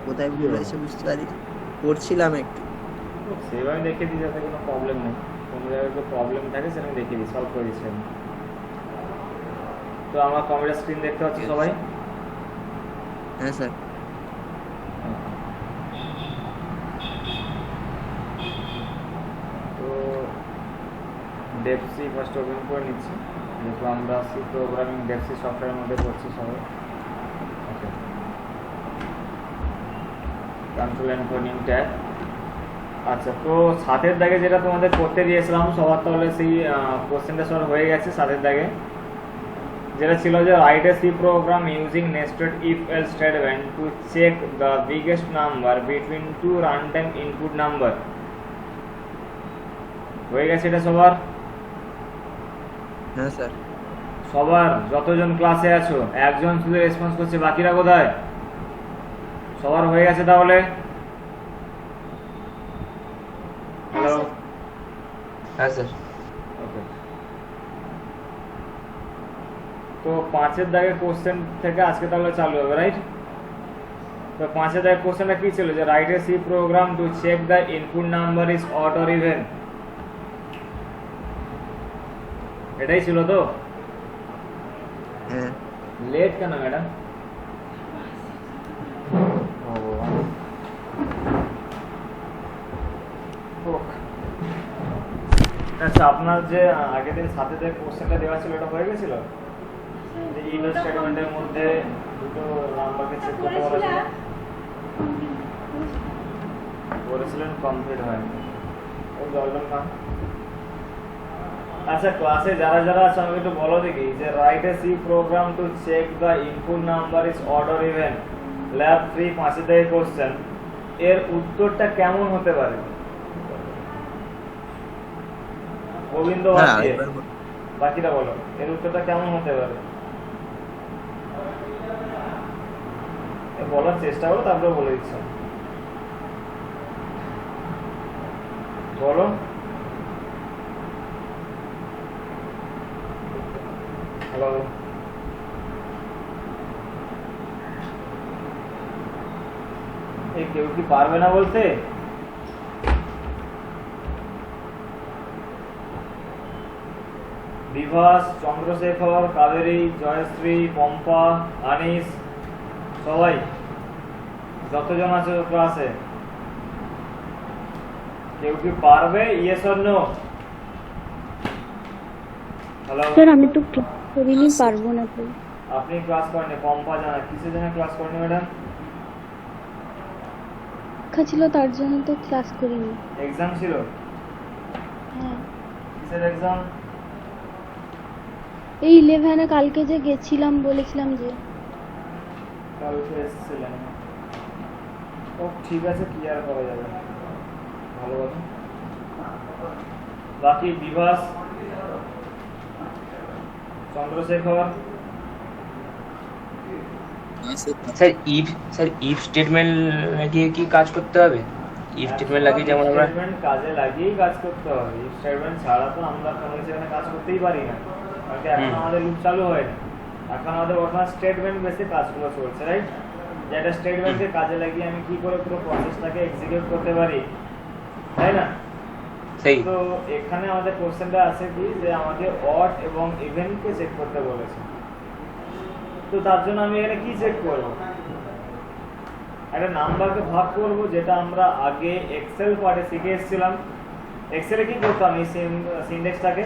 কোথায় ভুল হয়েছে বুঝতে পারি, করছিলাম একটু। সেভাবে দেখে দিই যাতে কোনো প্রবলেম নেই, কোনো জায়গায় কোনো প্রবলেম থাকে সেটা আমি দেখে দিই, সলভ করে দিচ্ছি আমি। তো আমার কম্পিউটার স্ক্রিন দেখতে পাচ্ছি সবাই? হ্যাঁ স্যার। তো ডেপসি ফার্স্ট ওপেন করে নিচ্ছি, যেহেতু আমরা সি প্রোগ্রামিং ডেপসি সফটওয়্যারের মধ্যে করছি সবাই। ওকে, কন্ট্রোল এন্ড নিউ ট্যাব। আচ্ছা, তো সাতের দাগে যেটা তোমাদের করতে দিয়েছিলাম সবার, তাহলে সেই কোশ্চেনটা সলভ হয়ে গেছে। সাতের দাগে যেটা ছিল যে write a C program using nested if else statement to check the biggest number between two run time input number. হয়ে গেছে এটা সবার? হ্যাঁ স্যার। সবার যতজন ক্লাসে আছো, একজন শুধু রেসপন্স করছে, বাকিরা কোথায়? সবার হয়ে গেছে তাহলে? হ্যালো? হ্যাঁ স্যার। ওকে, তো পাঁচের দাগে কোশ্চেন থেকে আজকে তাহলে চালু হবে, রাইট? তো পাঁচের দাগে কোশ্চেনটা কি ছিল, যে write a C program to check the input number is odd or even. এটাই ছিল তো? হ্যাঁ। লেট কেন ম্যাডাম? আচ্ছা, আপনার যে আগের দিন সাথে যে কোশ্চেনটা দেওয়া ছিল এটা হয়ে গেছিল? যে ইফ স্টেটমেন্টের মধ্যে দুটো নাম্বারকে চেক করতে বলা ছিল, বলেছিলেন কমপ্লিট হয়নি। ওই জলজন না। আচ্ছা, ক্লাসে যারা যারা আছে আমাকে একটু বলো দেখি, যে write a C program to check the input number is odd or even, lab 3 5 থেকে কোশ্চেন, এর উত্তরটা কেমন হতে পারে? গোবিন্দ বাকিরা বলো, এর উত্তরটা কেমন হতে পারে? বলার চেষ্টা করো, তারপরে বলে দিচ্ছ। বলো। হ্যালো? এই কেউ কি পারবে না বলতে? বিভাস, চন্দ্রশেখর, কাবেরী, জয়শ্রী, পম্পা, আনিস, সবাই যতজন আছে ক্লাসে, কেউ কি পারবে? Yes or no? Hello sir, আমি তো ক্লাস করিনি, পারবো না তো। আপনি ক্লাস করেননি? পম্পা জানা কিসের জন্য ক্লাস করেনি ম্যাডাম? পরীক্ষা ছিল তার জন্য তো ক্লাস করিনি। এক্সাম ছিল? হ্যাঁ। কিসের এক্সাম? এই 11 কালকে যে গেছিলাম বলেছিলাম যে। কালকে এসেছিলেন? ও ঠিক আছে, ক্লিয়ার করা যাবে, ভালো কথা। বাকি Bibhas, Chandrashekhar? Sir if statement লাগিয়ে কি কাজ করতে হবে? ইফ স্টেটমেন্ট লাগিয়ে যেমন আমরা কাজে লাগিয়েই কাজ করতে হবে, ইফ স্টেটমেন্ট ছাড়া তো আমরা কোনো কিছু এখানে কাজ করতেই পারি না, কারণ এখন আমাদের লুপ চালু হয়নি। এখন আমাদের বর্তমান স্টেটমেন্ট বেসে কাজগুলো চলছে, রাইট? যেটা স্টেটমেন্টকে কাজে লাগিয়ে আমি কি করে পুরো প্রসেসটাকে এক্সিকিউট করতে পারি, তাই না? সেই তো এখানে আমাদের কোশ্চেনটা আছে কি, যে আমাকে অড এবং ইভেনকে চেক করতে বলেছে। তো তার জন্য আমি এখানে কি চেক করব? একটা নাম্বারকে ভাগ করব, যেটা আমরা আগে এক্সেল পার্টে শিখে এসেছিলাম। এক্সেলে কি করতাম, এই সিনট্যাক্সটাকে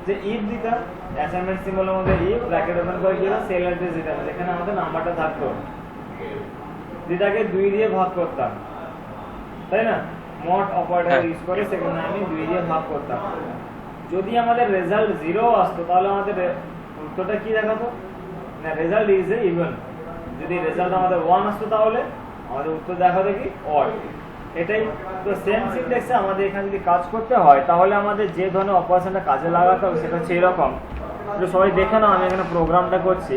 যে ইফ দিতাম, অ্যাসাইনমেন্ট সিম্বলের মধ্যে ইফ, ব্র্যাকেট ওপেন করে দিলাম, সেল অ্যাড্রেস দিতাম, যেখানে আমাদের নাম্বারটা থাকতো, যেটাকে 2 দিয়ে ভাগ করতাম, তাই না? মড অপারেটর ইউজ করে সেখানে আমি 2 দিয়ে ভাগ করতাম। যদি আমাদের রেজাল্ট 0 আসতো, তাহলে আমাদের উত্তরটা কি দেখাতো? না, রেজাল্ট ইজ এ ইভেন। যদি রেজাল্ট আমাদের 1 আসতো, তাহলে আমাদের উত্তর দেখাতো কি? অড। এটাই তো সেম সিনট্যাক্সে আমাদের এখানে যদি কাজ করতে হয়, তাহলে আমাদের যে ধরনের অপারেশনটা কাজে লাগাতে হবে সেটা হচ্ছে এরকম। একটু সবাই দেখে নাও, আমি এখানে প্রোগ্রামটা করছি,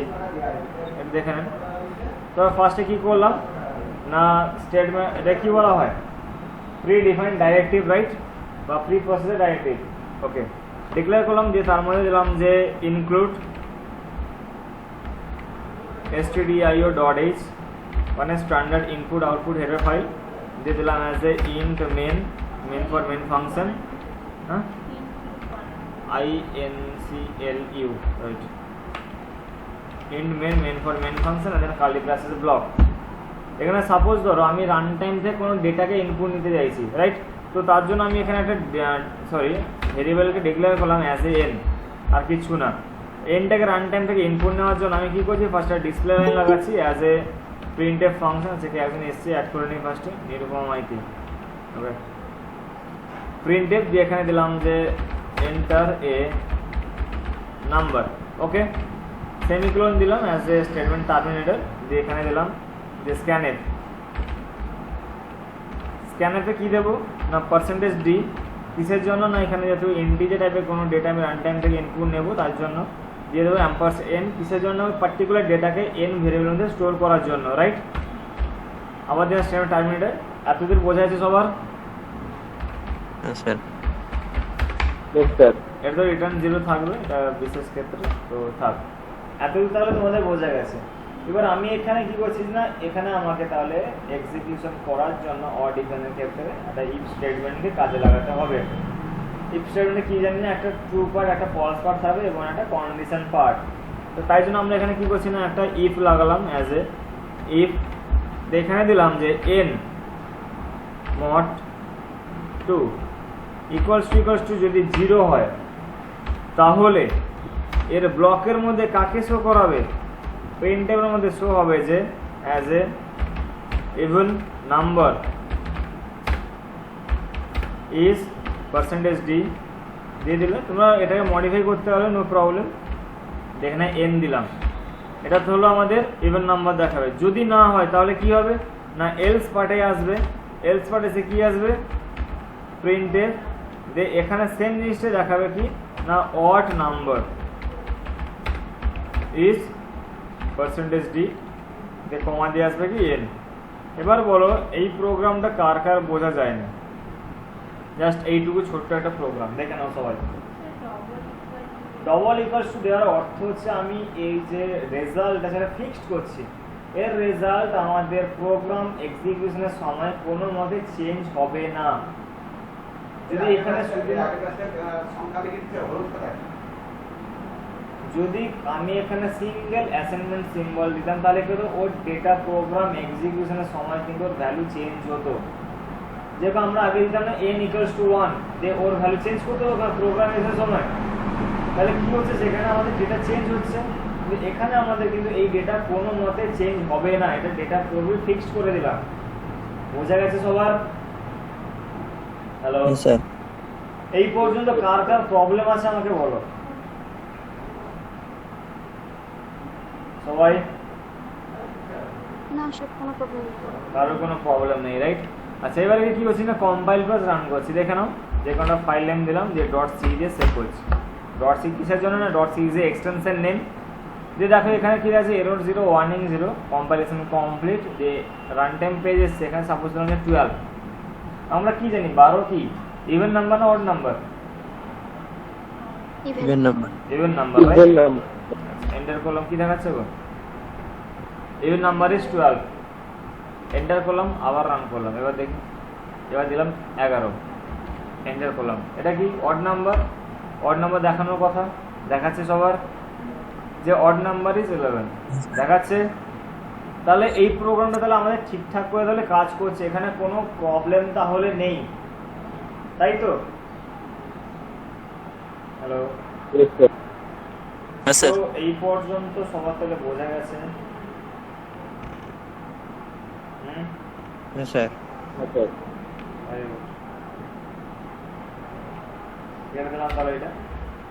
একটু দেখে নেন। তো ফার্স্টে কি করলাম না, স্টেটমেন্ট, এটা কি বলা হয়? Predefined directive, right? বা preprocessor directive. Okay, declare করলাম, যে তার মধ্যে দিলাম যে ইনক্লুড stdio.h মানে standard input output header file দিয়ে দিলাম as a int main for main function, হ্যাঁ INCLU, right, int main for main function আর দেন কার্লি ব্রাসেস ব্লক। এখানে সাপোজ ধরো আমি রান টাইম থেকে কোনো ডেটাকে ইনপুট নিতে চাইছি, রাইট, তো তার জন্য আমি এখানে একটা ভেরিয়েবলকে ডিক্লেয়ার করলাম অ্যাজ এ এন, আর কিছু না। এনটাকে রান টাইম থেকে ইনপুট নেওয়ার জন্য আমি কি করছি, ফার্স্টে ডিসপ্লে লাইন লাগাচ্ছি অ্যাজ এ প্রিন্টএফ ফাংশন, সেটা একজন এসছে অ্যাড করে নিই ফার্স্টে নিরুপমা মাইতি, ওকে, প্রিন্টএফ দিয়ে এখানে দিলাম যে enter a number, okay, semicolon দিলাম অ্যাজ এ স্টেটমেন্ট টার্মিনেটর, দিয়ে এখানে দিলাম যে স্ক্যানএফ। স্ক্যানএফে কি দেবো না পার্সেন্টেজ ডি, কিসের জন্য না এখানে যেহেতু ইন্টিজার টাইপের কোনো ডেটা আমি রান টাইম থেকে ইনপুট নেব তার জন্য দিয়ে দেবো এন, কিসের জন্য পার্টিকুলার ডেটাকে এন ভেরিয়েবলের মধ্যে স্টোর করার জন্য, রাইট। আবার দেওয়া স্টেটমেন্ট টার্মিনেটর। এতদূর বোঝা যাচ্ছে সবার? হ্যাঁ স্যার। এটা তো রিটার্ন 0 থাকবে, এটা বিশেষ ক্ষেত্রে তো থাক। এতদূর তাহলে তোমাদের বোঝা গেছে। এবার আমি এখানে কি করছি না, এখানে আমাকে তাহলে এক্সিকিউশন করার জন্য অর ডিফারেন্সের ক্ষেত্রে একটা ইফ স্টেটমেন্টকে কাজে লাগাতে হবে। ইফ স্টেটমেন্টে কি জানি না, একটা ট্রু পার্ট, একটা ফলস পার্ট থাকবে এবং একটা কন্ডিশন পার্ট। তো তাই জন্য আমরা এখানে কি করছি না, একটা ইফ লাগালাম অ্যাজ এ ইফ, এখানে দিলাম যে n not 2 ইকুয়ালস টু যদি 0 হয় তাহলে এর ব্লকের মধ্যে কাকে শো করাবে, প্রিন্টএফের মধ্যে শো হবে যে as a even number is percentage D দিয়ে দিলে। তোমরা এটাকে মডিফাই করতে পারবে, নো প্রবলেম। এখানে এন দিলাম, এটা তো হলো আমাদের ইভেন নাম্বার দেখাবে। যদি না হয় তাহলে কি হবে না, এলস পার্টে আসবে, এলস পার্টে সে কি আসবে প্রিন্টএফ, যে এখানে সেম জিনিসটা দেখাবে কি না odd number is percentage D, যে কমা দিয়ে আসবে কি এন। এবার বলো এই প্রোগ্রামটা কার কার বোঝা যায় না, জাস্ট এইটুকু ছোট্ট একটা প্রোগ্রাম দেখে নাও সবাই। ডবল ইকুয়ালস টু দেওয়ার অর্থ হচ্ছে আমি এই যে রেজাল্ট যেটা ফিক্সড করছি, এর রেজাল্ট আমাদের প্রোগ্রাম এক্সিকিউশনের সময় কোনো মতে চেঞ্জ হবে না। যদি এখানে যদি আমি এখানে সিঙ্গেল অ্যাসাইনমেন্ট সিম্বল দিতাম তাহলে কিন্তু ওর ডেটা প্রোগ্রাম এক্সিকিউশনের সময় কিন্তু ওর ভ্যালু চেঞ্জ হতো। যেরকম আমরা আগে দিতাম না n ইকুয়ালস টু 1, যে ওর ভ্যালু চেঞ্জ করতে হবে প্রোগ্রাম এক্সিকিউশনের সময়। তাহলে কি হচ্ছে, সেখানে আমাদের ডেটা চেঞ্জ হচ্ছে, কিন্তু এখানে আমাদের কিন্তু এই ডেটা কোনো মতে চেঞ্জ হবে না, এটা ডেটা পুরোপুরি ফিক্সড করে দিলাম। বোঝা গেছে সবার? Hello sir. এই পর্যন্ত কার কার প্রবলেম আছে আমাকে বলো সবাই? না সব কোনো প্রবলেম নেই। কারোর কোনো প্রবলেম নেই, রাইট? আচ্ছা এবারে কি করছি না, কম্পাইল প্লাস রান করছি। দেখে নাও, যে কোনো ফাইল নেম দিলাম, যে .c দিয়ে সেভ করছি। .c কিসের জন্য না, .c is a extension name. যে দেখো এখানে কি আছে, এরর 0 ওয়ার্নিং 0, কম্পাইলেশন কমপ্লিট, যে রান টাইম পেজ এসছে, এখানে সাপোজ দিলাম 12। আমরা কি জানি 12 কি ইভেন নাম্বার না odd number? Even number. Even number, right? Enter করলাম, কি দেখাচ্ছে গো, ইভেন নাম্বার ইজ 12। এন্টার করলাম, আবার রান করলাম, এবার দেখি, এবার দিলাম 11, এন্টার করলাম। এটা কি অড নাম্বার? অড নাম্বার দেখানোর কথা দেখাচ্ছে সবার, যে অড নাম্বার ইজ 11 দেখাচ্ছে। তাহলে এই প্রোগ্রামটা তাহলে আমাদের ঠিকঠাক করে তাহলে কাজ করছে, এখানে কোনো প্রবলেম তাহলে নেই, তাই তো? হ্যালো, হ্যাঁ স্যার। তো এই পর্যন্ত সবার তাহলে বোঝা গেছে? হ্যাঁ স্যার। তাহলে এটা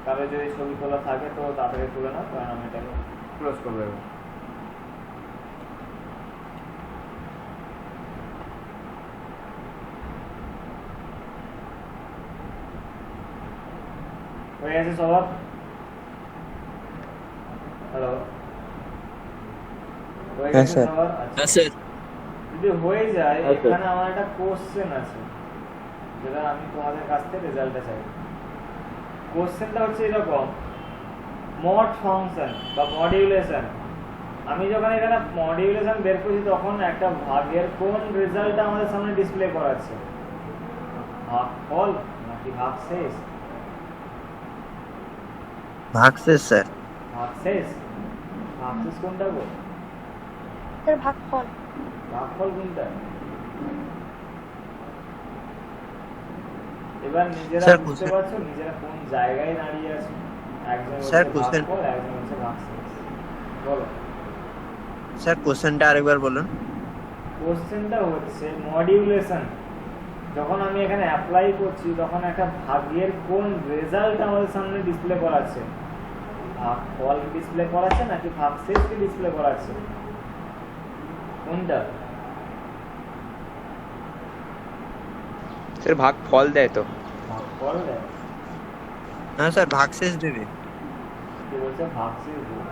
তাহলে যদি ছবি তোলা থাকে তো তাড়াতাড়ি তুলে নাও, কারণ আমি এটাকে ক্লোজ করবো। হয়ে গেছে সবার? হ্যালো, হয়ে হ্যাঁ গেছে স্যার। সবার? হ্যাঁ আচ্ছা, স্যার। যদি হয়ে যায় এখানে আমার একটা কোশ্চেন আছে, যেটা আমি তোমাদের কাছ থেকে রেজাল্টটা চাই। কোশ্চেনটা হচ্ছে এরকম, মড ফাংশন বা মডিউলেশন আমি যখন এখানে মডিউলেশন বের করছি তখন একটা ভাগের কোন রেজাল্টটা আমাদের সামনে ডিসপ্লে করাচ্ছে, ভাগফল নাকি ভাগশেষ? ভাগশেষ স্যার। ভাগশেষ, ভাগশেষ কোনটা গো? স্যার ভাগফল। ভাগফল কোনটা? এবার নিজেরা স্যার, বুঝতে question- পারছো নিজেরা কোন জায়গায় দাঁড়িয়ে আছে? একজন স্যার, হচ্ছে question- ভাগফল, একজন হচ্ছে ভাগশেষ। বলো। স্যার কোশ্চেনটা আরেকবার বলুন। কোশ্চেনটা হচ্ছে মডিউলেশন, যখন আমি এখানে অ্যাপ্লাই করছি তখন একটা ভাগের কোন রেজাল্ট আমাদের সামনে ডিসপ্লে করাচ্ছে, ভাগফল ডিসপ্লে করাচ্ছে নাকি ভাগশেষকে ডিসপ্লে করাচ্ছে, কোনটা? স্যার ভাগ ফল দেয় তো। ভাগফল দেয়। হ্যাঁ স্যার, ভাগশেষ দেবে। কি বলছে? ভাগশেষ দেবে।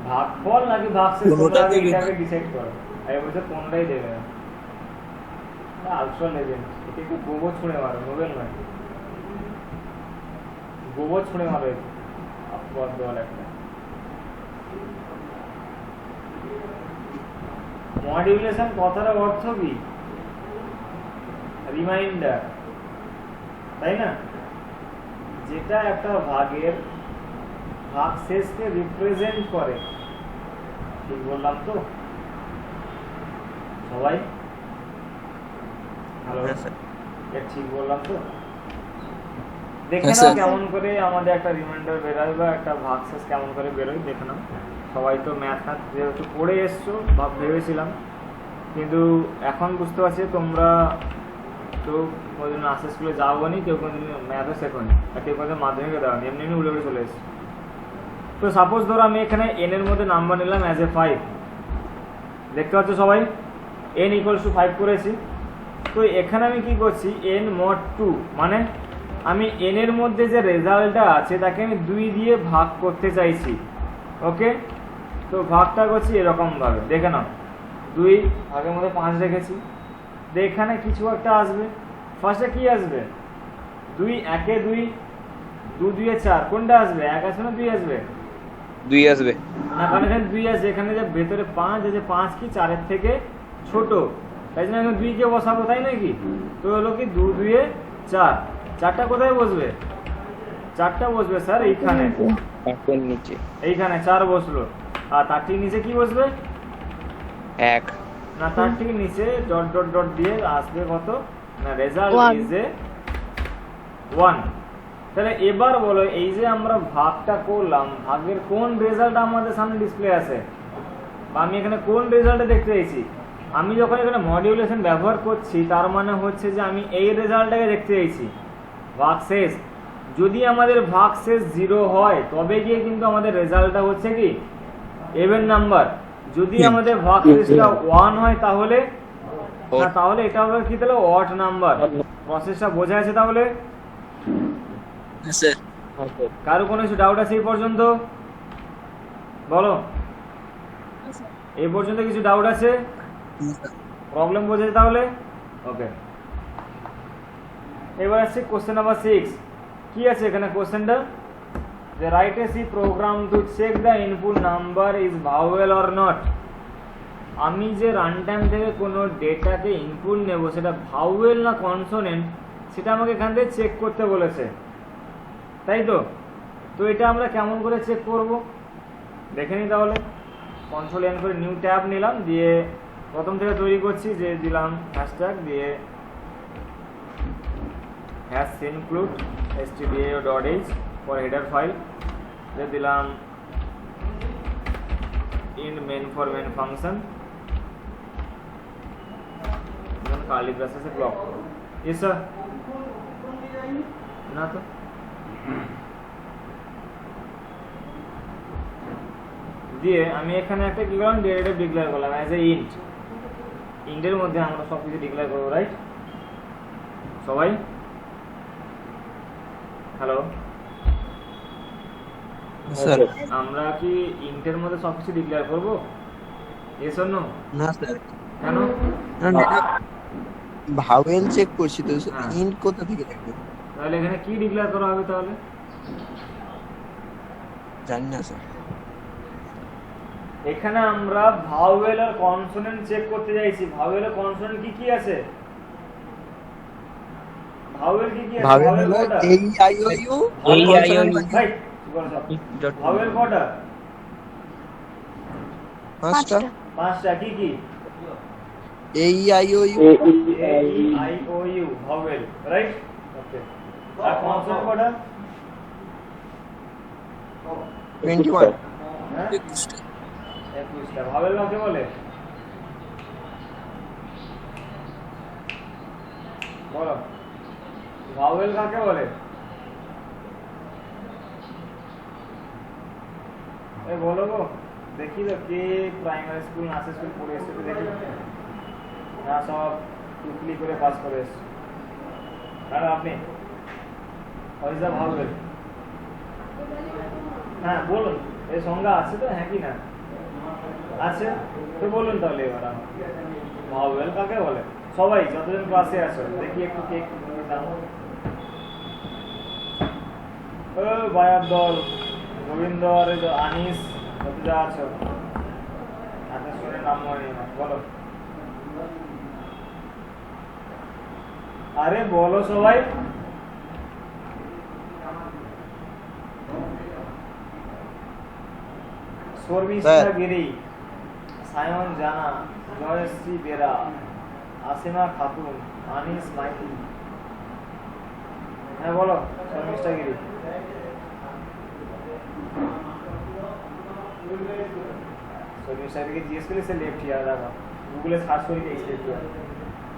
ভাগফল নাকি ভাগশেষ কোনোটা তোমরা আগে দেবে না। এটাকে ডিসাইড করো। আর বলছে কোনটাই দেবে না। আলট্রা লেভেল, এটা একটু গোবর ছুঁড়ে মারো, নোবেল নয়, গোবর ছুঁড়ে মারো একটু আপর দল একটা। মডিউলেশন কথার অর্থ কি? রিমাইন্ডার, তাই না? যেটা একটা ভাগের ভাগশেষকে রিপ্রেজেন্ট করে। ঠিক বললাম তো সবাই? হ্যালো, হ্যাঁ স্যার। ঠিক বললাম তো? দেখে হ্যাঁ, নাও স্যার। কেমন করে আমাদের একটা রিমাইন্ডার বেরোয় বা একটা ভাগশেষ কেমন করে বেরোয়, দেখে নাও। সবাই তো ম্যাথ যেহেতু পড়ে এসছো বা ভেবেছিলাম, কিন্তু এখন বুঝতে পারছি তোমরা তো কোনোদিন আস্তে স্কুলে যাও নি, কেউ কোনোদিন ম্যাথও শেখোনি, আর কেউ কোনোদিন মাধ্যমিকে দেওয়া নি, এমনি এমনি উড়ে উড়ে চলে এসছো। তো সাপোজ ধরো আমি এখানে এন এর মধ্যে নাম্বার নিলাম অ্যাজ এ 5, দেখতে পাচ্ছ সবাই n = 5 করেছি। তো এখানে আমি কি করছি, n mod 2, মানে আমি n এর মধ্যে যে রেজাল্টটা আছে তাকে আমি 2 দিয়ে ভাগ করতে চাইছি। ওকে, তো ভাগটা করছি এরকম ভাবে, দেখে নাও 2 ভাগের মধ্যে 5 রেখেছি। এখানে কিছু একটা আসবে, ফার্স্টে কি আসবে? 2 1 এ 2, 2 2 এ 4, কোনটা আসবে? 1 আসবে না 2 আসবে? 2 আসবে না, কারণ এখানে 2 আছে, এখানে যে ভেতরে 5 আছে, 5 কি 4 এর থেকে ছোট, তাই জন্য আমি 2 কে বসাবো, তাই নাকি? তো হলো কি 2 2 এ 4, 4টা কোথায় বসবে? 4টা বসবে স্যার এইখানে, এখন নিচে এইখানে 4 বসলো। আর তার ঠিক নিচে কি বসবে? 1 না, তার ঠিক নিচে ডট ডট ডট দিয়ে আসবে কত না, রেজাল্ট One. Is a 1। তাহলে এবার বলো, এই যে আমরা ভাগটা করলাম, ভাগের কোন রেজাল্ট আমাদের সামনে ডিসপ্লে আছে, বা আমি এখানে কোন রেজাল্টটা দেখতে চাইছি? আমি যখন এখানে মডিউলেশন ব্যবহার করছি তার মানে হচ্ছে যে আমি এই রেজাল্টটাকে দেখতে চাইছি, ভাগশেষ। যদি আমাদের ভাগশেষ 0 হয় তবে গিয়ে কিন্তু আমাদের রেজাল্টটা হচ্ছে কি ইভেন নাম্বার। যদি আমাদের ভাগশেষটা 1 হয় তাহলে না, তাহলে এটা হবে কি, তাহলে অড নাম্বার। প্রসেসটা বোঝা আছে তাহলে? হ্যাঁ স্যার। কারো কোনো কিছু ডাউট আছে এই পর্যন্ত? বলো, এই পর্যন্ত কিছু ডাউট আছে? প্রবলেম বোঝাচ্ছে তাহলে? ওকে, এবার আসছে কোশ্চেন নাম্বার 6। কি আছে এখানে কোশ্চেনটা? যে write a C program to check the input number is vowel or not. আমি যে রান টাইম থেকে কোনো ডেটাকে ইনপুট নেব সেটা ভাওয়েল না কনসোনেন্ট, সেটা আমাকে এখান থেকে চেক করতে বলেছে, তাই তো? তো এটা আমরা কেমন করে চেক করব দেখে নিই তাহলে। কন্ট্রোল এন করে নিউ ট্যাব নিলাম, দিয়ে প্রথম থেকে তৈরি করছি, যে দিলাম হ্যাশট্যাগ, দিয়ে hash include stdio.h for header file, দিয়ে দিলাম in main for main function, curly ব্রাসেসে ব্লক করো। Yes sir? না তো দিয়ে আমি এখানে একটা কি করলাম, ডেরিভেটিভ ডিক্লেয়ার করলাম অ্যাজ এ ইন্ট। ইন্টের মধ্যে আমরা সব কিছু ডিক্লেয়ার করবো, রাইট? সবাই হ্যালো, স্যার। আমরা কি ইন্টের মধ্যে সব কিছু ডিক্লেয়ার করবো? Yes or no? না স্যার। কেন? ভাওয়েল চেক করছি তো, হ্যাঁ। ইন্ট কোথা থেকে দেখবো? তাহলে এখানে কি ডিক্লেয়ার করা হবে তাহলে? জানি না স্যার। এখানে আমরা ভাওয়েল আর কনসোনেন্ট চেক করতে যাইছি। ভাওয়েল আর কনসোনেন্ট কি কি আছে? ভাওয়েল কি কি আছে? ভাবে ভাওয়েল হলো কটা? এই আই ও ইউ এই আই ও ইউ। ভাই কি করছ? ভাওয়েল কটা? পাঁচটা। পাঁচটা। কি কি? এই I O U A E I O U vowel, right? Okay. আর কনসোনেন্ট কটা? 21 হ্যাঁ 21টা। ভাওয়েল কাকে বলে? বলো, ভাওয়েল কাকে বলে? এ বলো গো, দেখি তো কে প্রাইমারি স্কুল নার্সারি স্কুল পড়ে এসছে তো দেখি। না সব টুকলি করে পাস করে এসছে। আর আপনি হরিজা ভাওয়েল? হ্যাঁ বলুন, এই সংজ্ঞা আছে তো, হ্যাঁ কি না আছে? তো বলুন তাহলে এবার আমাকে ভাওয়েল কাকে বলে? সবাই যতজন ক্লাসে আছো দেখি একটু কেক দাও। ও বায়ার দল, গোবিন্দ আর এই যে আনিস, কত যা আছো, আচ্ছা শুনে নাম মনে না, বলো। আরে বলো সবাই। শর্মিষ্ঠা গিরি, সায়ন জানা, জয়শ্রী বেরা, আসিমা খাতুন, আনিস মাইতি। হ্যাঁ বলো শর্মিষ্ঠা গিরি। শর্মিষ্ঠা গিরিকে জিজ্ঞেস করি, সে লেফট ইয়ার দেখো, গুগলে সার্চ করি এক্সপ্লেন করে,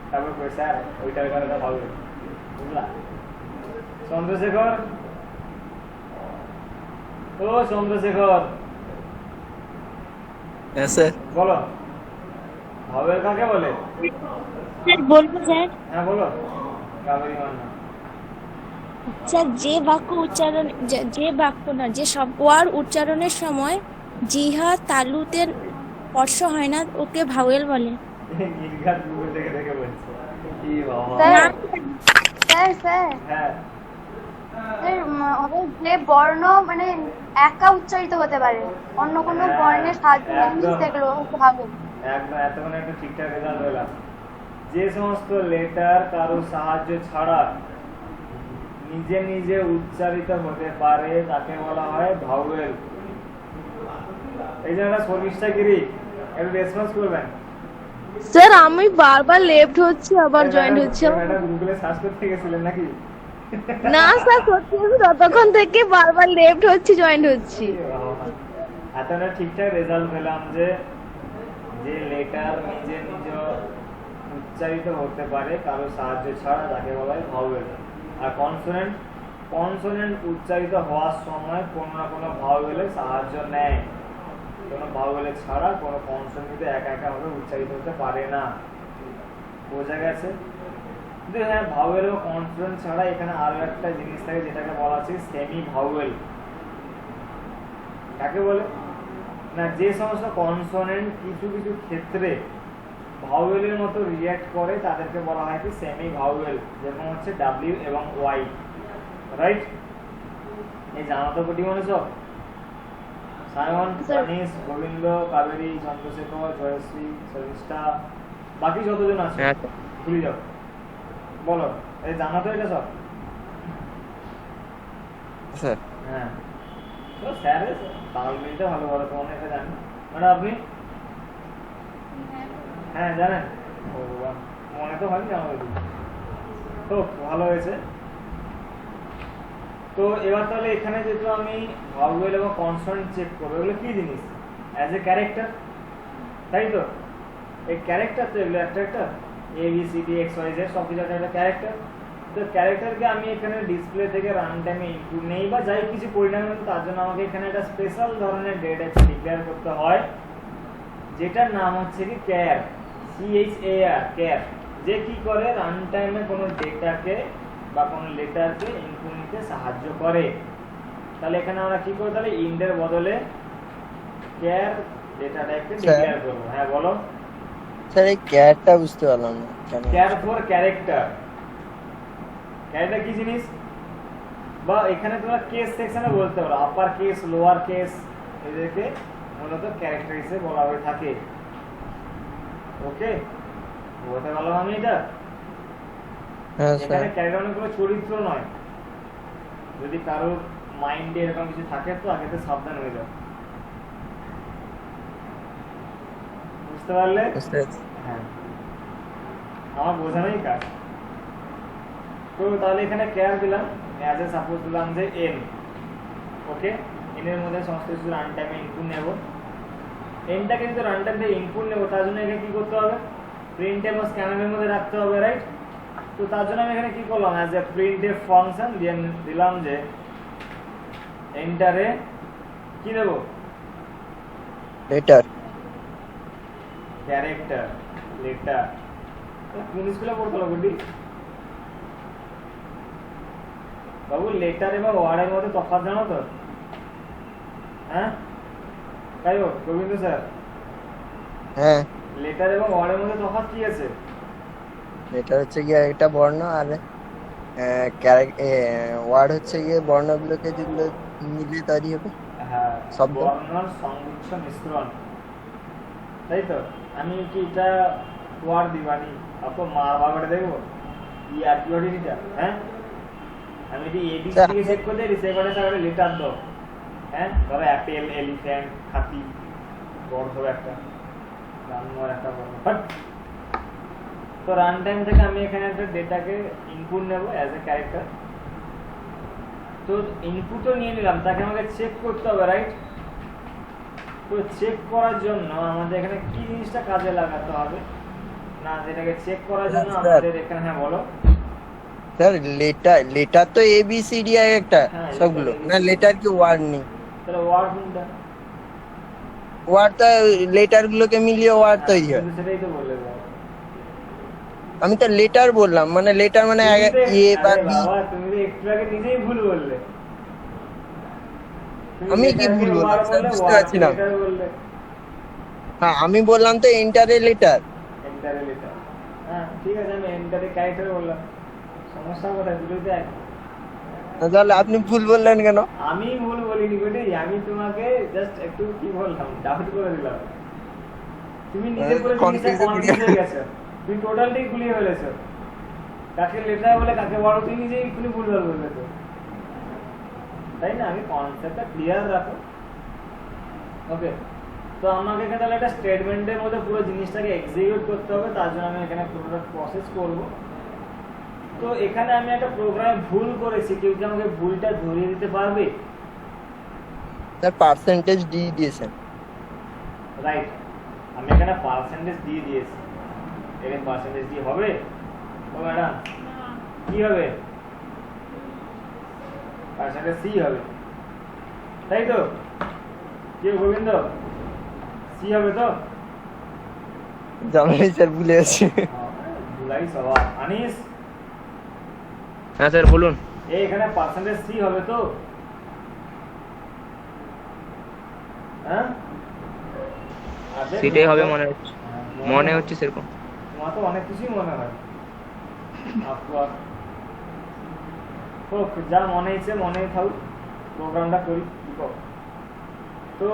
তারপর কই স্যার ওইটার কারণে ভালো বুঝলা। চন্দ্রশেখর, ও চন্দ্রশেখর হ্যাঁ স্যার বলো ভাওয়েল কাকে বলে? স্যার বলবো স্যার? হ্যাঁ বলো। কাবেরী মান্না। স্যার যে বাক্য উচ্চারণ যে বাক্য না যে সব ওয়ার উচ্চারণের সময় জিহা তালুতে স্পর্শ হয় না ওকে ভাওয়েল বলে। নির্ঘাত গুগল থেকে দেখে বলছে। কি বাবা। না, স্যার স্যার হ্যাঁ স্যার ওদের যে বর্ণ মানে একা উচ্চারিত হতে পারে, অন্য কোনো বর্ণের সাহায্য নেই, সেগুলো ভাবো। একদম, এতক্ষণ একটা ঠিকঠাক রেজাল্ট হলাম। যে সমস্ত লেটার কারো সাহায্য ছাড়া নিজে নিজে উচ্চারিত হতে পারে তাকে বলা হয় ভাওয়েল। এই যে একটা শর্মিষ্ঠা গিরি, একটু রেসপন্স করবেন। স্যার আমি বারবার লেফট হচ্ছে আবার জয়েন্ট হচ্ছে। ম্যাডাম গুগলে সার্চ করতে গেছিলেন নাকি? না স্যার সত্যি আমি ততক্ষণ থেকে বারবার লেফট হচ্ছে জয়েন্ট হচ্ছি। এতটা ঠিকঠাক রেজাল্ট পেলাম যে যে লেটার নিজে নিজ উচ্চারিত হতে পারে কারো সাহায্য ছাড়া তাকে বলা হয় ভাওয়েল। আর কনসোনেন্ট, কনসোনেন্ট উচ্চারিত হওয়ার সময় কোনো না কোনো ভাওয়েলের সাহায্য নেয়। কোনো ভাওয়েলের ছাড়া কোনো কনসোনেন্ট একা একা ভাবে উচ্চারিত হতে পারে না। বোঝা গেছে? কিন্তু হ্যাঁ, ভাওয়েল ও কনসোনেন্ট ছাড়া এখানে আরো একটা জিনিস থাকে যেটাকে বলা আছে সেমি ভাওয়েল। কাকে বলে না, যে সমস্ত কনসোনেন্ট কিছু কিছু ক্ষেত্রে ভাওয়েলের মতো রিঅ্যাক্ট করে তাদেরকে বলা হয় কি সেমি ভাওয়েল, যেরকম হচ্ছে ডাব্লিউ এবং ওয়াই, রাইট? এই জানা তো কোটি মনে সব। সায়ন, আনিস, গোবিন্দ, কাবেরী, চন্দ্রশেখর, জয়শ্রী, শর্মিষ্ঠা, বাকি যতজন আছে হ্যাঁ ভুলে যাও, বলো। এই জানা তো এটা সব? স্যার হ্যাঁ স্যার তাল মিলতে ভালো বলো, তোমার এটা জানি। মানে আপনি হ্যাঁ জানেন? ও বাহ, মনে তো হয়নি আমাদের। তো ভালো হয়েছে। তো এবার তাহলে এখানে যেহেতু আমি ভাওয়েল এবং কনসোনেন্ট চেক করবো, এগুলো কি জিনিস? অ্যাজ এ ক্যারেক্টার, তাই তো? এই ক্যারেক্টার তো এগুলো একটা একটা A B C D X Y Z সব কিছু একটা ক্যারেক্টার। তো ক্যারেক্টারকে আমি এখানে ডিসপ্লে থেকে রান টাইমে ইনপুট নেই বা যাই কিছু পরিণাম, তার জন্য আমাকে এখানে একটা স্পেশাল ধরনের ডেটা ডিক্লেয়ার করতে হয়, যেটার নাম হচ্ছে কি ক্যার, CHAR, ক্যার। যে কি করে রান টাইমে কোনো ডেটাকে বা কোনো লেটারকে ইনপুট নিতে সাহায্য করে। তাহলে এখানে আমরা কি করব, তাহলে ইন্ডের বদলে ক্যার ডেটাটাকে ডিক্লেয়ার করব। হ্যাঁ বলো স্যার এই ক্যারটা বুঝতে পারলাম না কেন। Car for character. ক্যারেক্টার কি জিনিস? বা এখানে তোমরা কেস সেকশনে বলতে পারো, আপার কেস, লোয়ার কেস, এদেরকে মূলত ক্যারেক্টার হিসেবে বলা হয়ে থাকে। ওকে, বলতে পারলাম আমি এটা? হ্যাঁ এখানে স্যার। ক্যারেক্টার মানে কোনো চরিত্র নয়। যদি কারোর মাইন্ডে এরকম কিছু থাকে তো আগে থেকে সাবধান হয়ে যাও। বুঝতে পারলে? হ্যাঁ, আমার বোঝানোই কাজ। তো তাহলে এখানে কেয়ার দিলাম, অ্যাজ এ সাপোজ দিলাম যে এন। ওকে, এন এর মধ্যে সমস্ত কিছু রান টাইমে ইনপুট নেব। এনটা কিন্তু রান টাইমে ইনপুট নেব, তার জন্য এখানে কি করতে হবে? প্রিন্ট এবং স্ক্যানারের মধ্যে রাখতে হবে, রাইট? তো তার জন্য আমি এখানে কি করলাম, অ্যাজ এ প্রিন্ট এফ ফাংশন দিয়ে দিলাম যে এন্টারে কি দেব? লেটার। Character, letter. কোন স্কুলে পড়তো গুড্ডি বাবু? লেটার এবং ওয়ার্ডের মধ্যে তফাৎ জানো তো? হ্যাঁ তাই হোক গোবিন্দ স্যার, হ্যাঁ, লেটার এবং ওয়ার্ডের মধ্যে তফাৎ কি আছে? লেটার হচ্ছে গিয়ে একটা বর্ণ, আর ওয়ার্ড হচ্ছে গিয়ে বর্ণগুলোকে যেগুলো মিলিয়ে তৈরি হবে। হ্যাঁ, শব্দ। বর্ণর সংগুচ্ছ মিশ্রণ, তাই তো? আমি কি এটা ওয়ার্ড দিবানি আপনি মার বাবাটা দেখবো ই আর কি ওটি নিটা? হ্যাঁ, আমি যদি এডি থেকে চেক করে দিই সেখানে তাহলে লেটার দাও। হ্যাঁ, ধরো অ্যাপেল, এলিফ্যান্ট, হাতি, বড় ধরো একটা জানোয়ার, একটা বর্ণ। তো রান টাইম থেকে আমি এখানে একটা ডেটাকে ইনপুট নেব অ্যাজ এ ক্যারেক্টার। তো ইনপুটও নিয়ে নিলাম, তাকে আমাকে চেক করতে হবে, রাইট? তো চেক করার জন্য আমাদের এখানে কি জিনিসটা কাজে লাগাতে হবে না, যেটাকে চেক করার জন্য আমাদের এখানে, হ্যাঁ বলো স্যার। লেটার তো এ বি সি ডি একটা হ্যাঁ, সবগুলো letter না, লেটার কি ওয়ার্ড নেই? তাহলে ওয়ার্ড কোনটা? ওয়ার্ড তো লেটার গুলোকে মিলিয়ে ওয়ার্ড তৈরি হয়। তুমি সেটাই তো বললে বাবা। আমি তো লেটার বললাম, মানে লেটার মানে তুমি তো- এ বা আরে বি। বাবা, তুমি তো একটু আগে নিজেই ভুল বললে। তুমি আমি কি letter ভুল কে বললাম word স্যার? বললে, বুঝতে word পারছি কে না। letter বললে। হ্যাঁ, আমি বললাম তো এন্টারে লেটার। এন্টারে letter। হ্যাঁ ঠিক আছে, আমি এন্টারে ক্যারেক্টার বললাম, সমস্যা কোথায়? দুটোই তো এক। তাহলে আপনি ভুল বললেন কেন? আমি ভুল বলিনি বেটি, আমি তোমাকে জাস্ট একটু কি বললাম, ডাউট করে দিলাম। তুমি নিজে করে জিনিসটা কনফিউজ হয়ে গেছো, তুমি টোটালটাই গুলিয়ে ফেলেছো। কাকে লেটার বলে কাকে বড় তুমি নিজেই এক্ষুনি ভুলভাল বললেছো, তাই না? আমি কনসেপ্টটা ক্লিয়ার রাখো। ওকে, তো আমাকে এখানে তাহলে একটা স্টেটমেন্টের মধ্যে পুরো জিনিসটাকে এক্সিকিউট করতে হবে, তার জন্য আমি এখানে পুরোটা প্রসেস করব। তো এখানে আমি একটা প্রোগ্রামে ভুল করেছি, কেউ কি আমাকে ভুলটা ধরিয়ে দিতে পারবে? স্যার পার্সেন্টেজ ডি দিয়েছেন। রাইট, আমি এখানে পার্সেন্টেজ দিয়ে দিয়েছি। এখানে পার্সেন্টেজ ডি হবে? ও ম্যাডাম কি হবে? পার্সেন্টেজ সি হবে, তাই তো? কি গোবিন্দ, সি হবে তো? জানি স্যার, ভুলে গেছি। ভুলাই সবার। আনিস, হ্যাঁ স্যার বলুন। এখানে পার্সেন্টেজ সি হবে তো? হ্যাঁ, সেটাই হবে মনে হচ্ছে, মনে হচ্ছে সেরকম। তোমার তো অনেক কিছুই মনে হয়। হোক, যা মনে হয়েছে মনেই থাকুক, প্রোগ্রামটা করি। তো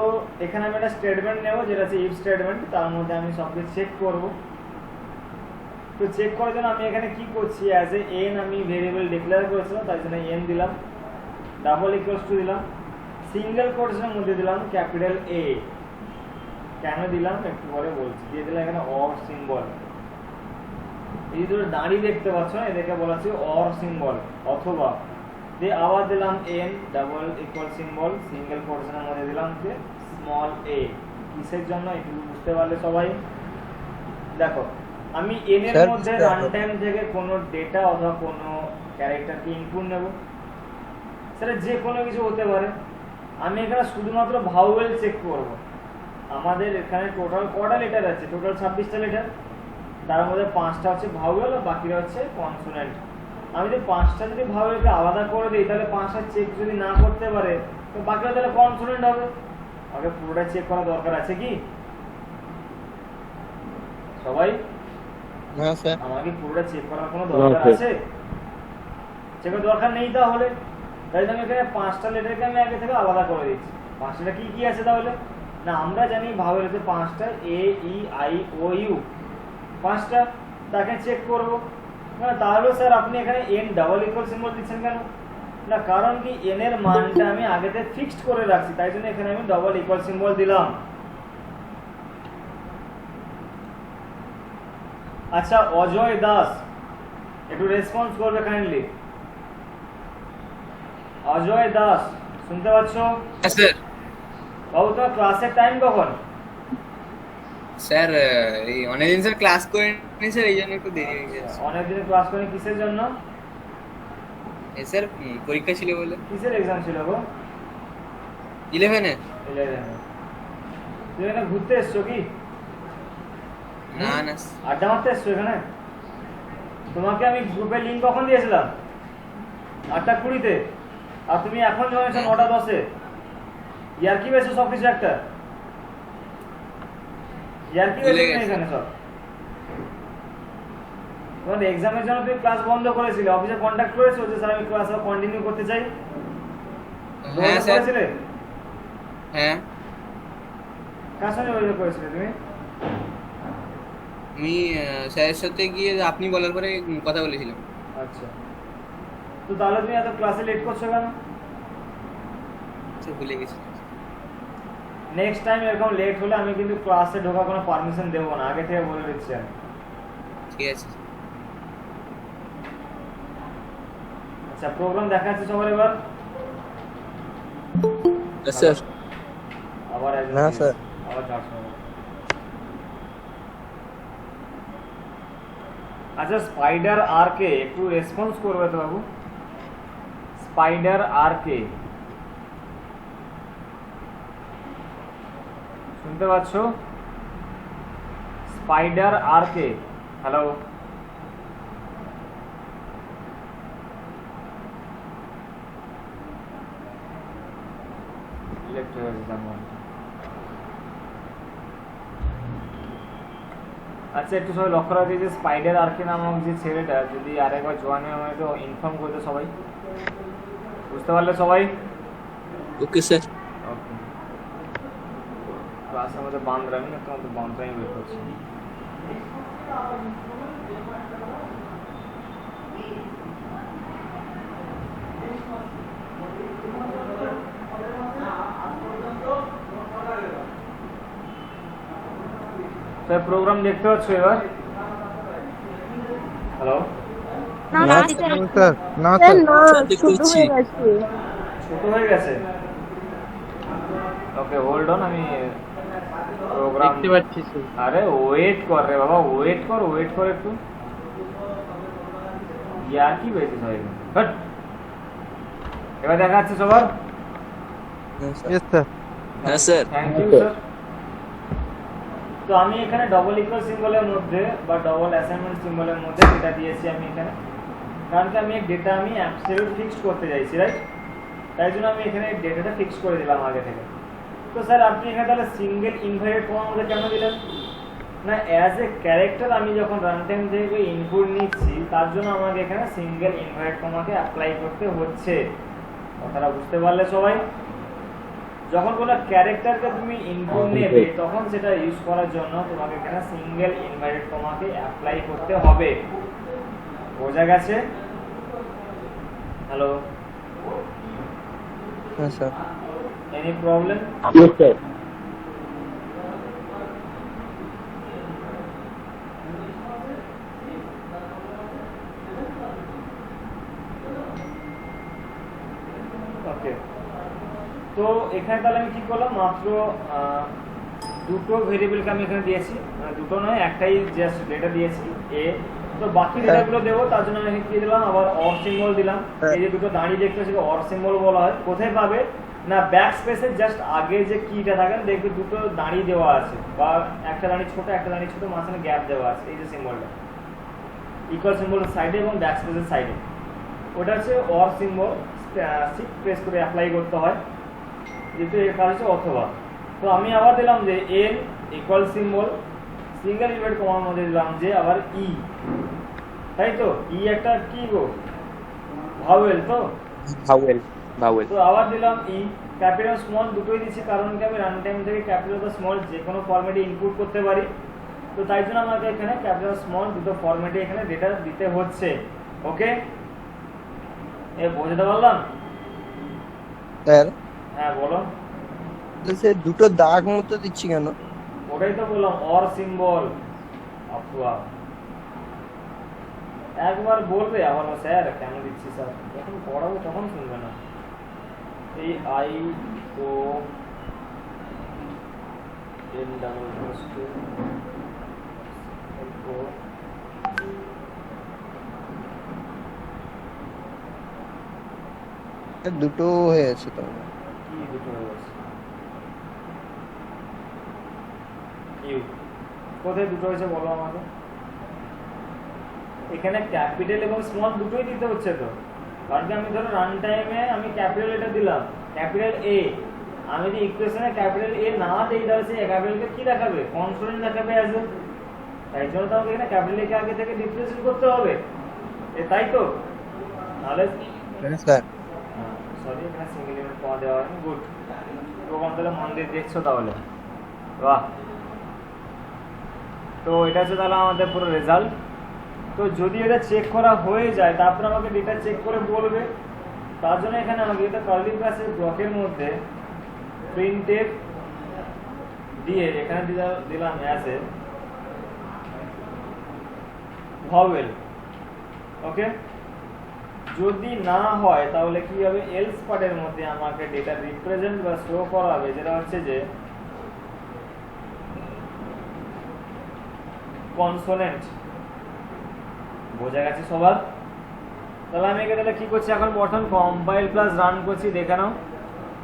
এখানে আমি একটা স্টেটমেন্ট নেব, যেটা হচ্ছে ইফ স্টেটমেন্ট, তার মধ্যে আমি সবকিছু চেক করব। তো চেক করার জন্য আমি এখানে কি করছি, অ্যাজ এ এন আমি ভেরিয়েবল ডিক্লেয়ার করেছিলাম, তাই জন্য এন দিলাম, ডাবল ইকুয়ালস টু দিলাম, সিঙ্গেল কোটেশনের মধ্যে দিলাম ক্যাপিটাল এ। কেন দিলাম একটু পরে বলছি। দিয়ে দিলাম এখানে অর সিম্বল, এই দুটো দাঁড়িয়ে দেখতে পাচ্ছ না, এদেরকে বলা হচ্ছে অর সিম্বল অথবা। দিয়ে আবার দিলাম N double equal symbol, single কোটেশনের মধ্যে দিলাম যে স্মল এ। কিসের জন্য একটু বুঝতে পারলে সবাই? দেখো, আমি এন এর স্যার, মধ্যে রান টাইম থেকে কোনো ডেটা অথবা কোনো ক্যারেক্টারকে ইনপুট নেব, সেটা যে কোনো কিছু হতে পারে। আমি এখানে শুধুমাত্র ভাউয়েল চেক করব। আমাদের এখানে টোটাল কটা লেটার আছে? টোটাল 26টা লেটার, তার মধ্যে 5টা হচ্ছে ভাউয়েল আর বাকিটা হচ্ছে কনসোনেন্ট। আমি যদি 5টা যদি ভাউয়েলকে আলাদা করে দিই, তাহলে 5টা চেক যদি না করতে পারে তো বাকিটা তাহলে কনসোনেন্ট হবে। আগে পুরোটা চেক করা দরকার আছে কি সবাই? হ্যাঁ স্যার। আমাকে পুরোটা চেক করার কোনো দরকার আছে? চেক করার দরকার নেই। তাহলে তাই আমি এখানে 5টা লেটারকে আমি আগে থেকে আলাদা করে দিচ্ছি। 5টা কি কি আছে তাহলে? না আমরা জানি ভাওয়েল হচ্ছে 5টা, এ ই আই ও ইউ 5টা, তাকে চেক করব না। তাহলে স্যার আপনি এখানে এন ডাবল ইকুয়াল সিম্বল দিচ্ছেন কেন? না কারণ কি এন এর মানটা আমি আগেতে ফিক্সড করে রাখছি, তাই জন্য এখানে আমি ডাবল ইকুয়াল সিম্বল দিলাম। আচ্ছা অজয় দাস একটু রেসপন্স করবে কাইন্ডলি। অজয় দাস শুনতে পাচ্ছ? স্যার বাবু তোমার ক্লাসের টাইম কখন? স্যার এই অনেকদিন স্যার ক্লাস করিনি স্যার, এই জন্য একটু দেরি হয়ে গেছে। অনেকদিন ক্লাস করে কিসের জন্য? স্যার পরীক্ষা ছিল বলে। কিসের এক্সাম ছিল গো? 11-এ। 11 তুমি এখানে ঘুরতে এসছো কি? না না আড্ডা মারতে এসছো এখানে? তোমাকে আমি গ্রুপে লিংক কখন দিয়েছিলাম? 8:20-তে। আর তুমি এখন জয়েছো 9:10-এ। ইয়ার কি বেশি সব কিছু একটা ইয়ার কি বেশি এখানে সব। তোমার এক্সামের জন্য তুমি ক্লাস বন্ধ করেছিলে, অফিসে কন্ট্যাক্ট করেছো যে স্যার আমি ক্লাস কন্টিনিউ করতে চাই? হ্যাঁ স্যার। করেছিলে? হ্যাঁ কার সঙ্গে যোগাযোগ করেছিলে তুমি? আমি স্যারের সাথে গিয়ে আপনি বলার পরে কথা বলেছিলাম। আচ্ছা তো তাহলে তুমি এত ক্লাসে লেট করছো কেন? আচ্ছা ভুলে গেছি। নেক্সট টাইম এরকম লেট হলে আমি কিন্তু ক্লাসে ঢোকার কোনো পারমিশন দেবো না, আগে থেকে বলে দিচ্ছি আমি। ঠিক আছে আচ্ছা প্রোগ্রাম দেখা যাচ্ছে সবার এবার? স্যার। আবার একজন না, স্যার। আবার 400। আচ্ছা স্পাইডার আর কে একটু রেসপন্স করবে তো বাবু? স্পাইডার আর কে শুনতে পাচ্ছ? স্পাইডার আর কে, হ্যালো? আচ্ছা একটু সবাই লক্ষ্য রাখবে যে স্পাইডার আর কে নামক যে ছেলেটা যদি আরেকবার জয়েন হয় আমাকে ইনফর্ম করতে সবাই। বুঝতে পারলে সবাই? Okay sir. ওকে ক্লাসের মধ্যে বান্দরামি না, তোমার তো বান্দরামি বের করছি। স্যার প্রোগ্রাম দেখতে পাচ্ছ এবার? হ্যালো না না স্যার, স্যার, না স্যার, স্যার। না, স্যার, দেখতে ছোট পাচ্ছি। হয়ে গেছে। ছোট হয়ে গেছে? ওকে হোল্ড অন, আমি প্রোগ্রাম দেখতে পাচ্ছি স্যার। আরে ওয়েট কর রে বাবা, ওয়েট কর একটু। ইয়ার কি বেশি হয় হট। এবার দেখা যাচ্ছে সবার? Yes sir. হ্যাঁ স্যার। Thank you sir. তো আমি এখানে ডবল ইকুয়াল সিম্বলের মধ্যে বা ডবল অ্যাসাইনমেন্ট সিম্বলের মধ্যে ডেটা দিয়েছি আমি এখানে, কারণ কি আমি ডেটা আমি অ্যাবসলিউট ফিক্সড করতে চাইছি, রাইট? তাই জন্য আমি এখানে ডেটাটা ফিক্স করে দিলাম আগে থেকে। তো স্যার আপনি এখানে তাহলে সিঙ্গেল ইনভাইটেড কমার মধ্যে কেন দিলেন? না অ্যাজ এ ক্যারেক্টার আমি যখন রান টাইম থেকে ইনপুট নিচ্ছি তার জন্য আমাকে এখানে সিঙ্গেল ইনভাইটেড কমাকে অ্যাপ্লাই করতে হচ্ছে। কথাটা বুঝতে পারলে সবাই? যখন কোনো ক্যারেক্টারকে তুমি ইনপুট নেবে তখন সেটা ইউজ করার জন্য তোমাকে এখানে সিঙ্গেল ইনভাইটেড কমাকে অ্যাপ্লাই করতে হবে। বোঝা গেছে? হ্যালো হ্যাঁ sir. Any problem? Yes sir. Okay তো এখানে তাহলে আমি কি করলাম, মাত্র দুটো ভেরিয়েবলকে আমি এখানে দিয়েছি, দুটো নয় একটাই জাস্ট ডেটা দিয়েছি এ। তো বাকি ডেটাগুলো দেবো তার জন্য আমি কি দিলাম, আবার অর সিম্বল দিলাম। এই যে দুটো দাঁড়িয়ে দেখতে পাচ্ছি অর সিম্বল বলা হয়। কোথায় পাবে না ব্যাক স্পেসের জাস্ট আগে যে কিটা থাকে দেখবে দুটো দাঁড়িয়ে দেওয়া আছে, বা একটা দাঁড়িয়ে ছোট একটা দাঁড়িয়ে ছোট, মাঝখানে গ্যাপ দেওয়া আছে। এই যে সিম্বলটা ইকুয়াল সিম্বলের সাইডে এবং ব্যাক স্পেসের সাইডে, ওটা হচ্ছে অর সিম্বল। শিফট প্রেস করে অ্যাপ্লাই করতে হয়, যেহেতু এর কাজ হচ্ছে অথবা। তো আমি আবার দিলাম যে N equal symbol single inverted কমার মধ্যে দিলাম যে আবার ই, তাই তো? ই একটা কি গো, ভাওয়েল তো? ভাওয়েল। ভাওয়েল। তো আবার দিলাম ই, ক্যাপিটাল স্মল দুটোই দিচ্ছি কারণ কি আমি রান টাইম থেকে ক্যাপিটাল বা স্মল যে কোনো ফরম্যাটে ইনপুট করতে পারি। তো তাই জন্য আমাকে এখানে ক্যাপিটাল স্মল দুটো ফরম্যাটে এখানে ডেটা দিতে হচ্ছে। ওকে, এ বোঝাতে পারলাম? স্যার হ্যাঁ বলো। তো সে দুটো দাগ মতো দিচ্ছি কেন? ওটাই তো বললাম, অর সিম্বল। একবার বলবে আবার স্যার কেন দিচ্ছি স্যার, যখন পড়াবো তখন শুনবে না। এই আই ও এন ডাবল দুটো হয়েছে তো। কি দুটো হয়ে গেছে? ইউ কোথায় দুটো হয়েছে বলো আমাকে। এখানে ক্যাপিটাল এবং স্মল দুটোই দিতে হচ্ছে তো, কারণ কি আমি ধরো রান টাইমে আমি ক্যাপিটাল এটা দিলাম, ক্যাপিটাল এ। আমি যদি ইকুয়েশনে ক্যাপিটাল এ না দেই তাহলে সেই ক্যাপিটালকে কি দেখাবে? কনসোনেন্ট দেখাবে অ্যাজ এ। তাই জন্য তো আমাকে এখানে ক্যাপিটাল কে আগে থেকে রিপ্রেজেন্ট করতে হবে, তাই তো? নাহলে স্যার সরি এখানে সিঙ্গেল ইউনিট পাওয়া দেওয়া হয়নি। গুড, প্রোগ্রাম তাহলে মন দিয়ে দেখছো তাহলে, বাহ। তো এটা হচ্ছে তাহলে আমাদের পুরো রেজাল্ট। তো যদি এটা চেক করা হয়ে যায় তারপর আমাকে ডেটা চেক করে বলবে। তার জন্য এখানে আমাকে এটা কার্লি ব্রাশের ব্লকের মধ্যে প্রিন্টএফ দিয়ে এখানে দিলাম অ্যাজ এ ভাওয়েল। ওকে, যদি না হয় তাহলে কি হবে? এলস পার্টের মধ্যে আমাকে ডেটা রিপ্রেজেন্ট বা শো করাবে, যেটা হচ্ছে যে কনসোনেন্ট। বোঝা গেছে সবার? তাহলে আমি এখানে কি করছি এখন? প্রথম কম্পাইল প্লাস রান করছি, দেখে নাও।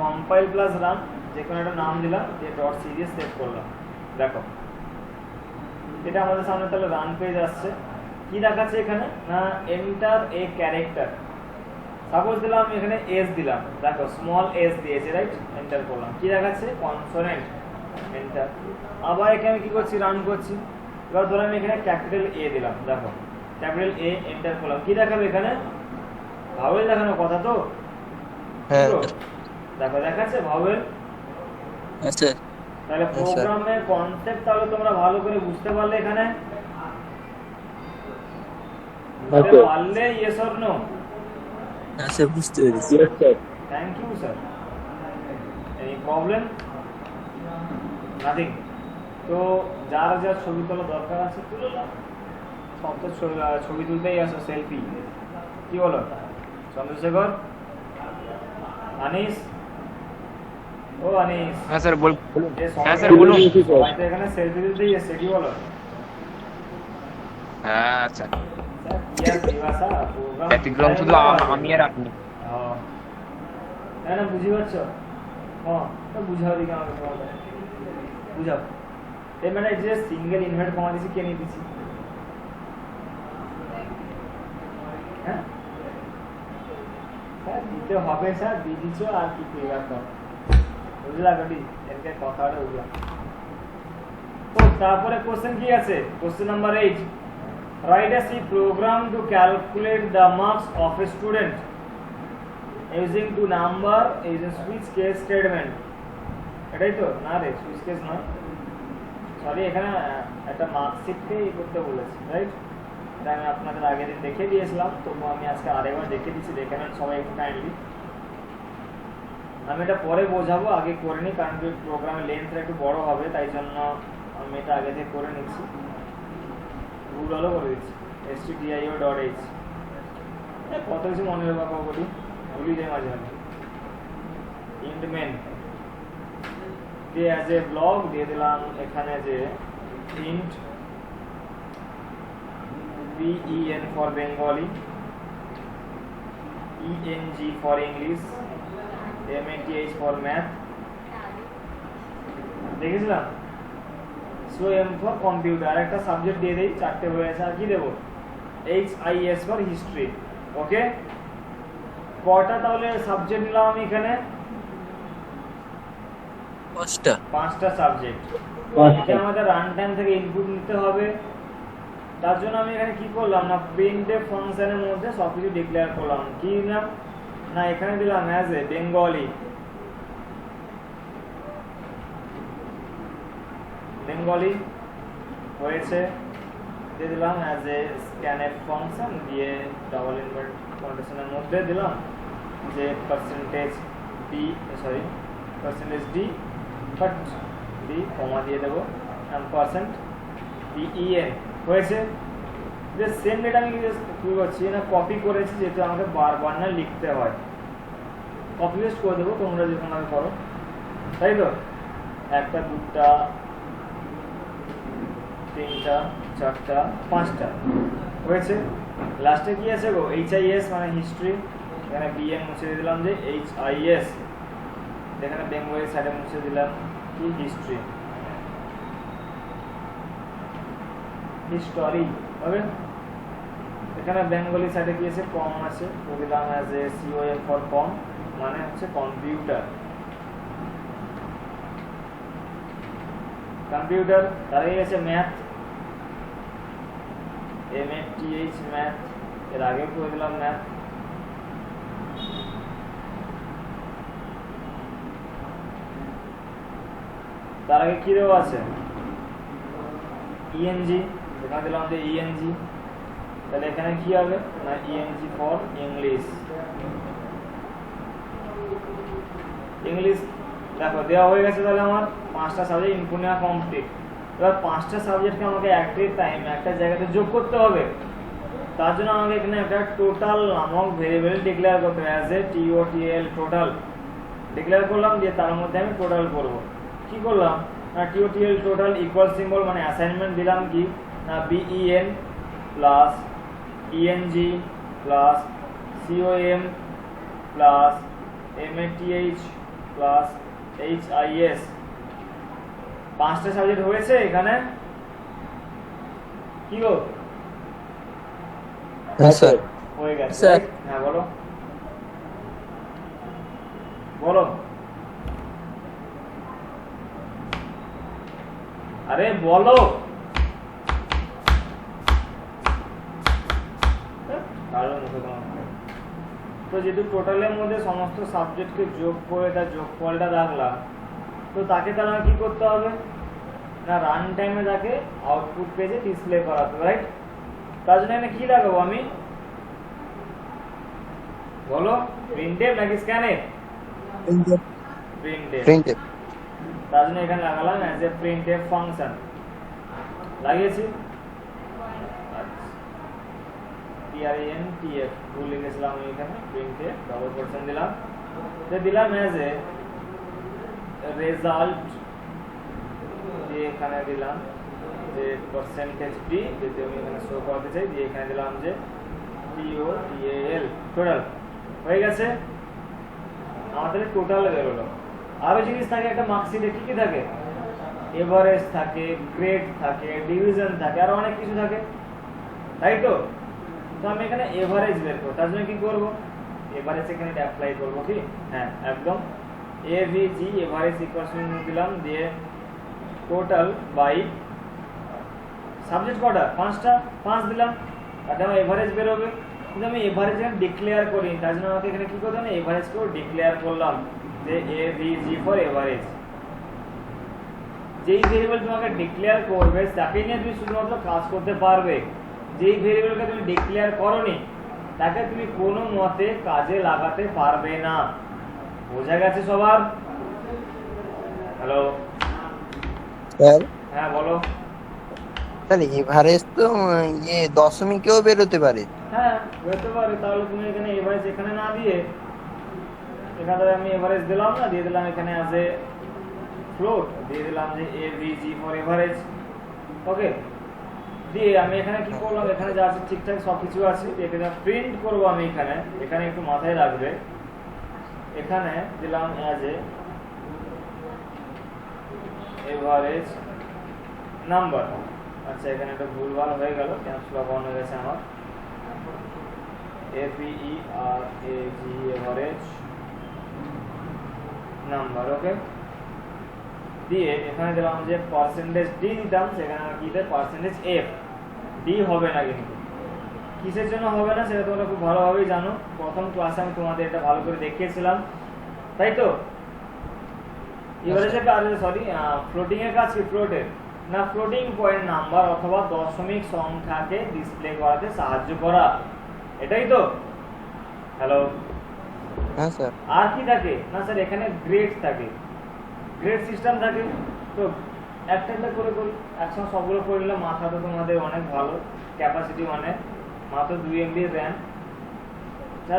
কম্পাইল প্লাস রান, যে কোনো একটা নাম দিলাম, দিয়ে ডট সিরিয়াস সেভ করলাম। দেখো এটা আমাদের সামনে তাহলে রান পেজ আসছে। কি দেখাচ্ছে এখানে? না এন্টার এ ক্যারেক্টার। সাপোজ দিলাম আমি এখানে এস দিলাম, দেখো স্মল এস দিয়েছে, রাইট? এন্টার করলাম, কি দেখাচ্ছে? কনসোনেন্ট। এন্টার। আবার এখানে আমি কি করছি? রান করছি। এবার ধরো আমি এখানে ক্যাপিটাল এ দিলাম, দেখো ক্যাপিটাল এ, এন্টার করলাম, কি দেখাবে এখানে? ভাওয়েল দেখানোর কথা তো। হ্যাঁ দেখো দেখাচ্ছে ভাওয়েল। আচ্ছা তাহলে প্রোগ্রামের কনসেপ্ট তাহলে তোমরা ভালো করে বুঝতে পারলে এখানে? পারলে ইয়েস অর নো? আচ্ছা বুঝতে পেরেছি। Thank you sir. Any problem? Nothing. তো যার যার ছবি তোলা দরকার আছে তুলে নাও। সব তো ছবি তুলতেই আসো, সেলফি। কি বলো চন্দ্রশেখর? আনিস? ও আনিস। হ্যাঁ স্যার বলুন। এ হ্যাঁ স্যার বলুন। সবাই তো এখানে সেলফি তুলতেই এসছে, কি বলো? হ্যাঁ আচ্ছা, স্যার কি আর দিবাসা প্রোগ্রাম ব্যতিক্রম শুধু আমি আর আপনি। না বুঝি পারছো? হ্যাঁ, তো বুঝাও দিকে আমাকে তোমাকে বুঝাও। এই মানে যে সিঙ্গেল ইনভার্ট কমা দিছি, কে নিয়ে দিছি? হ্যাঁ স্যার দিতে হবে স্যার, দিয়ে দিচ্ছ আর কি পেয়ে তো বুঝলা গটি এরকে কথাটা বুঝলা। তো তারপরে কোশ্চেন কি আছে? Question number 8, write a C program to calculate the marks of a student using two number is a switch case statement। এটাই তো? না রে, সুইচ কেস নয়, সরি এখানে একটা মার্কশিটকে করতে বলেছি, রাইট? এটা আমি আপনাদের আগের দিন দেখে দিয়েছিলাম, তবু আমি আজকে আরেকবার দেখে দিচ্ছি, দেখে নেন সবাই একটু কাইন্ডলি। আমি এটা পরে বোঝাবো, আগে করে নিই, কারণ প্রোগ্রামের লেন্থটা একটু বড় হবে, তাই জন্য আমি এটা আগে থেকে করে নিচ্ছি। গুগলও করে দিচ্ছি, stdio.h। কত কিছু মনে রাখবো বলি, ভুলি যাই মাঝে মাঝে। ইন্ট মেন দিয়ে অ্যাজ এ ব্লক দিয়ে দিলাম এখানে যে int ben for Bengali, eng for English, math for math, দেখেছিলাম। সো এম ফর কম্পিউটার, একটা সাবজেক্ট দিয়ে দেই, চারটে হয়ে আছে। আর কি দেবো? HIS for history. ওকে, কটা তাহলে সাবজেক্ট নিলাম আমি এখানে? 5টা সাবজেক্ট। এটা আমাদের রান টাইম থেকে ইনপুট নিতে হবে। তার জন্য আমি এখানে কি করলাম না, প্রিন্টএফ ফাংশনের মধ্যে সবকিছু ডিক্লেয়ার করলাম। কি নাম? না এখানে দিলাম অ্যাজ এ বেঙ্গলি, বেঙ্গলি হয়েছে, দিয়ে দিলাম অ্যাজ এ স্ক্যানএফ ফাংশন, দিয়ে ডাবল ইনভার্ট কোটেশনের মধ্যে দিলাম যে percentage D, sorry percentage D but D comma দিয়ে দেবো পার্সেন্ট ডিইএন হয়েছে। যে সেম ডেটা আমি কি করছি না কপি করেছি, যেহেতু আমাকে বারবার না লিখতে হয়, কপি পেস্ট করে দেবো তোমরা যেরকমভাবে করো, তাই তো? একটা, দুটা, তিনটা, চারটা, পাঁচটা হয়েছে। লাস্টে কি আছে গো? HIS মানে হিস্ট্রি, এখানে বিএন মুছে দিলাম যে HIS, এখানে বেঙ্গলি সাইডে মুছে দিলাম কি হিস্ট্রি, হিস্টোরি। ওকে, এখানে বেঙ্গলি সাইডে কি আছে? কম আছে, তো দিলাম অ্যাজ এ COM ফর কম, মানে হচ্ছে কম্পিউটার, কম্পিউটার। তার এই আছে ম্যাথ, MATH ম্যাথ, এর আগে করে দিলাম ম্যাথ। তার আগে কি দেওয়া আছে? ENG, এখানে দিলাম যে ENG, তাহলে এখানে কি হবে না ENG ফর ইংলিশ, ইংলিশ। দেখো দেওয়া হয়ে গেছে, তাহলে আমার 5টা সাবজেক্ট ইনপুট নেওয়া কমপ্লিট। এবার 5টা সাবজেক্টকে আমাকে একটা টাইম একটা জায়গাতে যোগ করতে হবে। তার জন্য আমাকে এখানে একটা টোটাল নামক ভেরিয়েবল ডিক্লেয়ার করতে হবে, as a TOTL total declare করলাম, দিয়ে তার মধ্যে আমি টোটাল করব। কি করলাম না TOTL টোটাল ইকুয়াল সিম্বল মানে অ্যাসাইনমেন্ট দিলাম কি না BEN plus ENG plus COM plus MATH plus HIS। 5টা সাবজেক্ট হয়েছে এখানে, কি গো? হ্যাঁ স্যার। হয়ে গেছে স্যার। হ্যাঁ বলো বলো, আরে বলো। তো যেহেতু টোটালের মধ্যে সমস্ত সাবজেক্টকে যোগ করে তার যোগফলটা রাখলাম, তো তাকে তাহলে কি করতে হবে না রান টাইমে তাকে আউটপুট পেজে ডিসপ্লে করাতে হবে, রাইট? তার জন্য এখানে কি লাগাবো আমি, বলো? প্রিন্টএফ নাকি স্ক্যানএফ? প্রিন্টএফ। তার জন্য এখানে লাগালাম অ্যাজ এ প্রিন্টএফ ফাংশন, লাগিয়েছি। PRINTF ভুল লিখেছিলাম আমি এখানে, প্রিন্টএফ ডবল পার্সেন্ট দিলাম, তো দিলাম অ্যাজ এ রেজাল্ট, দিয়ে এখানে দিলাম যে পার্সেন্টেজ ডি, যেহেতু আমি এখানে শো করতে চাই, দিয়ে এখানে দিলাম যে TOTAL টোটাল। হয়ে গেছে, আমাদের টোটাল বেরোলো। আরো জিনিস থাকে একটা মার্কশিটে, কি কি থাকে? এভারেজ থাকে, গ্রেড থাকে, ডিভিশন থাকে, আর অনেক কিছু থাকে, তাই তো? তো আমি এখানে এভারেজ বের করব, তার জন্য কি করব? এভারেজ এখানে অ্যাপ্লাই করব, কি? হ্যাঁ একদম, AVG এভারেজ ইকুয়ালস দিলাম, দিয়ে টোটাল বাই সাবজেক্ট কটা? 5টা, 5 দিলাম, তাতে আমার এভারেজ বের হবে। কিন্তু আমি এভারেজ এখানে ডিক্লেয়ার করি, তার জন্য আমাকে এখানে কি করতে হবে? এভারেজকেও ডিক্লেয়ার করলাম যে AVG ফর এভারেজ। যেই ভেরিয়েবল তোমাকে ডিক্লেয়ার করবে তাকে নিয়ে তুমি শুধুমাত্র কাজ করতে পারবে। যেই ভেরিয়েবলকে তুমি ডিক্লেয়ার করনি তাকে তুমি কোনো মতে কাজে লাগাতে পারবে না। বোঝা গেছে সবার? Hello sir. হ্যাঁ বলো। তাহলে এভারেজ তো ইয়ে দশমিকেও বেরোতে পারে। হ্যাঁ বেরোতে পারে, তাহলে তুমি এখানে এভারেজ এখানে না দিয়ে এখানে আমি এভারেজ দিলাম না, দিয়ে দিলাম এখানে অ্যাজ এ ফ্লোট, দিয়ে দিলাম যে AVG ফর এভারেজ। ওকে, দিয়ে আমি এখানে কি করলাম, এখানে যা আছে ঠিকঠাক সবকিছু আছে, এখানে প্রিন্ট করব আমি এখানে, এখানে একটু মাথায় রাখবে, এখানে দিলাম অ্যাজ এ এভারেজ নাম্বার। আচ্ছা এখানে একটা ভুলভাল হয়ে গেল, ক্যান্সেল হয়ে গেছে আমার, APERAG এভারেজ নাম্বার। ওকে, দিয়ে এখানে দিলাম যে পার্সেন্টেজ ডি দিতাম, সেখানে কি দেয় পার্সেন্টেজ এফ, ডি হবে না কিন্তু কিসের জন্য হবে না সেটা তোমরা খুব ভালোভাবেই জানো, প্রথম ক্লাসে আমি তোমাদের এটা ভালো করে দেখিয়েছিলাম, তাই তো? এবারে যে কাজ, সরি, ফ্লোটিং এর কাজ কি? ফ্লোটের না, ফ্লোটিং পয়েন্ট নাম্বার অথবা দশমিক সংখ্যাকে ডিসপ্লে করাতে সাহায্য করা, এটাই তো? হ্যালো, হ্যাঁ স্যার। আর কি থাকে না স্যার? এখানে গ্রেড থাকে, গ্রেড সিস্টেম থাকে। তো একটা একটা করে করি, একসঙ্গে সবগুলো করে নিলে মাথা তো তোমাদের অনেক ভালো, ক্যাপাসিটি অনেক, মাত্র 2 MB র্যাম, যা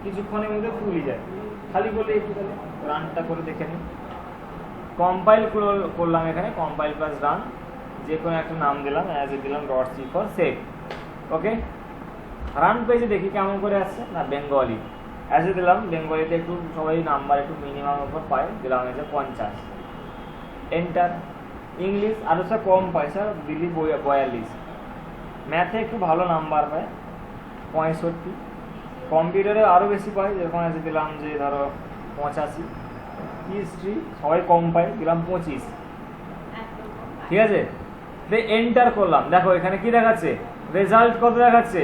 কিছুক্ষণের মধ্যে ফুলি যায়। খালি বলে একটু তাহলে রানটা করে দেখে নিই। কম্পাইল করলাম, এখানে কম্পাইল প্লাস রান, যে কোনো একটা নাম দিলাম, অ্যাজ এ দিলাম .c for save. Okay, run পেজে দেখি কেমন করে আসছে না, বেঙ্গলি অ্যাজ এ দিলাম, বেঙ্গলিতে একটু সবাই নাম্বার একটু মিনিমাম উপর পায়, দিলাম এসে 50, এন্টার। ইংলিশ আরও স্যার কম পায় স্যার, দিল্লি 42, ম্যাথে একটু ভালো নাম্বার পায় 65, কম্পিউটারে আরও বেশি পায়, যেরকম এসে দিলাম যে ধরো 85, হিস্ট্রি সবাই কম পায়, দিলাম 25, ঠিক আছে? এন্টার করলাম, দেখো এখানে কি দেখাচ্ছে, রেজাল্ট কত দেখাচ্ছে,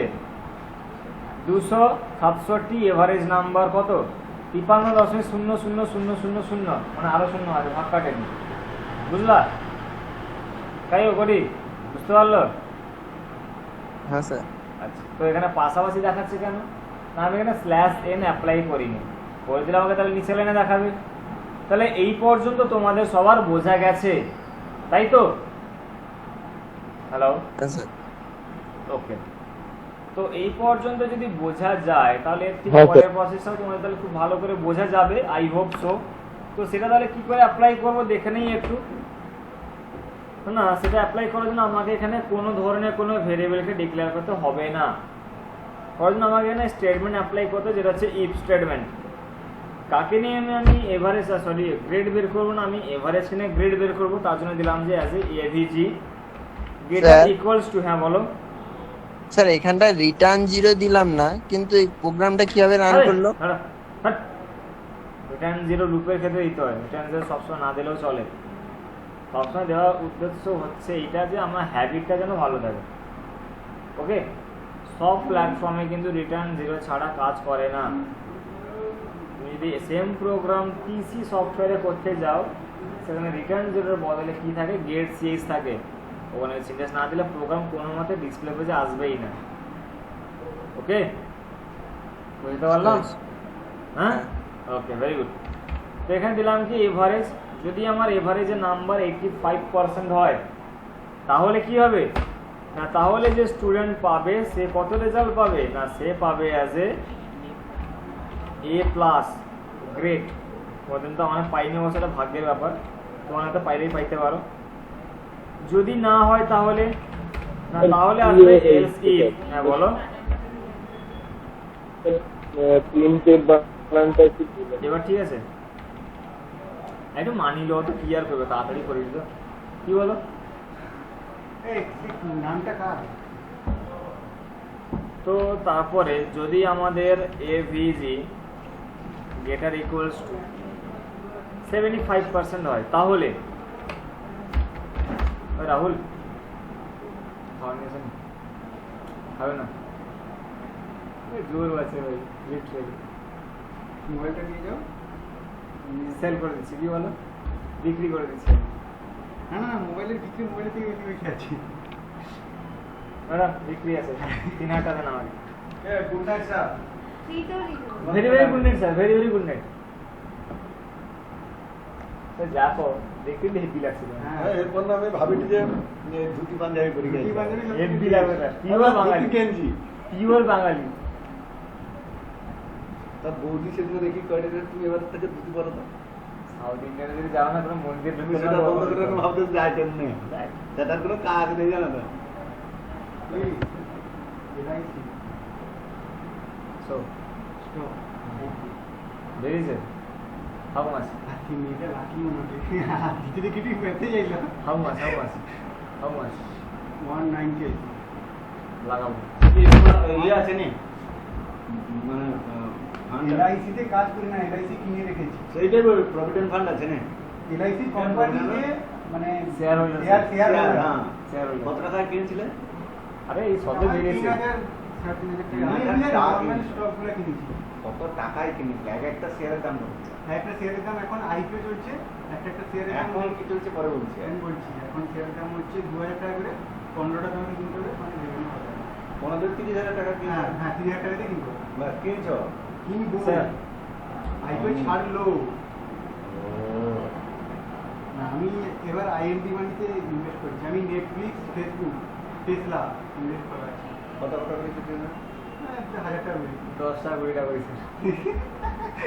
267, এভারেজ নাম্বার কত, 53.000000, মানে আরো শূন্য আছে, ভাগ কাটেনি, বুঝলা? তাই করি, বুঝতে পারলো? হ্যাঁ স্যার। আচ্ছা, তো এখানে পাশাপাশি দেখাচ্ছে কেন না, আমি এখানে /n অ্যাপ্লাই করিনি, করে দিলে আমাকে তাহলে নিচে লাইনে দেখাবে। তাহলে এই পর্যন্ত তোমাদের সবার বোঝা গেছে, তাই তো? হ্যালো, হ্যাঁ স্যার। ওকে, তো এই পর্যন্ত যদি বোঝা যায় তাহলে এর থেকে হ্যাঁ, পরের প্রসেসটাও তোমাদের তাহলে খুব ভালো করে বোঝা যাবে, আই হোপ সো। তো সেটা তাহলে কি করে অ্যাপ্লাই করবো দেখে নেই একটু। না, সেটা অ্যাপ্লাই করার জন্য আমাকে এখানে কোনো ধরনের কোনো ভেরিয়েবলকে ডিক্লেয়ার করতে হবে না, করার জন্য আমাকে এখানে স্টেটমেন্ট অ্যাপ্লাই করতে, যেটা হচ্ছে ইফ স্টেটমেন্ট। কাকে নিয়ে আমি এভারেজ, সরি গ্রেড বের করবো না, আমি এভারেজ নিয়ে গ্রেড বের করবো, তার জন্য দিলাম যে as a AVG grade equals to, হ্যাঁ বলো স্যার এখানটা রিটার্ন 0 দিলাম না, কিন্তু এই প্রোগ্রামটা কিভাবে রান করলো? রিটার্ন 0 লুপের ক্ষেত্রে দিতে হয়, রিটার্ন 0 সবসময় না দিলেও চলে। সবসময় দেওয়ার উদ্দেশ্য হচ্ছে এইটা যে আমার হ্যাবিটটা যেন ভালো থাকে। ওকে, সব প্ল্যাটফর্মে কিন্তু রিটার্ন 0 ছাড়া কাজ করে না। তুমি যদি সেম প্রোগ্রাম পিসি সফটওয়্যারে করতে যাও, সেখানে রিটার্ন 0 বদলে কি থাকে, গেট সিএস থাকে, ওখানে সিনট্যাক্স না দিলে প্রোগ্রাম কোনো মতে ডিসপ্লে পেজে আসবেই না। ওকে, বুঝতে পারলাম? হ্যাঁ, ওকে, ভেরি গুড। তো এখানে দিলাম কি এভারেজ, যদি আমার এভারেজের নাম্বার 85% হয় তাহলে কি হবে না, তাহলে যে স্টুডেন্ট পাবে সে কত রেজাল্ট পাবে না, সে পাবে অ্যাজ A+ গ্রেড। পর্যন্ত আমার পাইনি, সেটা ভাগ্যের ব্যাপার, তোমার হয়তো পাইলেই পাইতে পারো। যদি না হয় তাহলে না, তাহলে আসবে এলস ইফ। হ্যাঁ বলো, এবার ঠিক আছে, একটু মানিল তো ক্লিয়ার করবে, তাড়াতাড়ি করে দিত, কি বলো? তো তারপরে যদি আমাদের এভিজি গেটার ইকুয়ালস টু 75% হয় তাহলে, রাহুল হবে না, জোর আছে ভাই, মোবাইলটা নিয়ে যাও, সেল করে দিচ্ছি, কি বলো, বিক্রি করে দিচ্ছি। না না, মোবাইলের বিক্রি, মোবাইলের থেকে বেশি বেশি আছে ম্যাডাম, বিক্রি আছে 3000 টাকা দেন আমাকে। Good night sir, very very good night sir, very very good night. দেখো দেখতে হেভি লাগছিল, এরপর আমি ভাবিনি যে ধুতি পাঞ্জাবি পরে গেছি, হেভি লাগবে স্যার, পিওর বাঙালি, গেঞ্জি পিওর বাঙালি। তা বৌদি সেদিন দেখি কয়টা, তুমি এবার থেকে ধুতি পরো তো। সাউথ ইন্ডিয়ানে যদি যাও না, কোনো মন্দির তুমি সেটা বন্ধ করে ভাবতে যাইতেন না, সেটার কোনো কাজ নেই, জানো না? So, there is it. How much? How much? How much? How much? 190 লাগাবো। ইয়ে আছে নি, মানে এলআইসিতে কাজ করি না, এলআইসি কিনে রেখেছি। সেইটাই প্রভিডেন্ট ফান্ড আছে না, এলআইসি কোম্পানিতে মানে শেয়ার হয়ে শেয়ার হ্যাঁ, শেয়ার হয়ে কত টাকা কিনেছিলে? আরে এই সবে বেরিয়েছে, আমি নর্মাল স্টকগুলো কিনেছি। কত টাকায় কিনিস এক একটা শেয়ারের দাম কত? একটা শেয়ারের দাম এখন আইপিও চলছে, একটা শেয়ারের দাম এখন কি চলছে পরে বলছি আমি বলছি এখন শেয়ারের দাম হচ্ছে 2000 টাকা করে, 15টা তোমাকে কিনতে হবে, মানে 15-30 হাজার টাকা কিনছো? হ্যাঁ 3000 টাকাতে কিনবো। বাস কিনছো? কিনবো, স্যার। আইপিও ছাড়লো না। আমি এবার আইএনডি মানিতে ইনভেস্ট করছি, আমি নেটফ্লিক্স, ফেসবুক, টেসলা ইনভেস্ট করা আছে। কত কত করে কিনছো? 1000 টাকা করে। 10 টাকা 20 টাকা করেছে।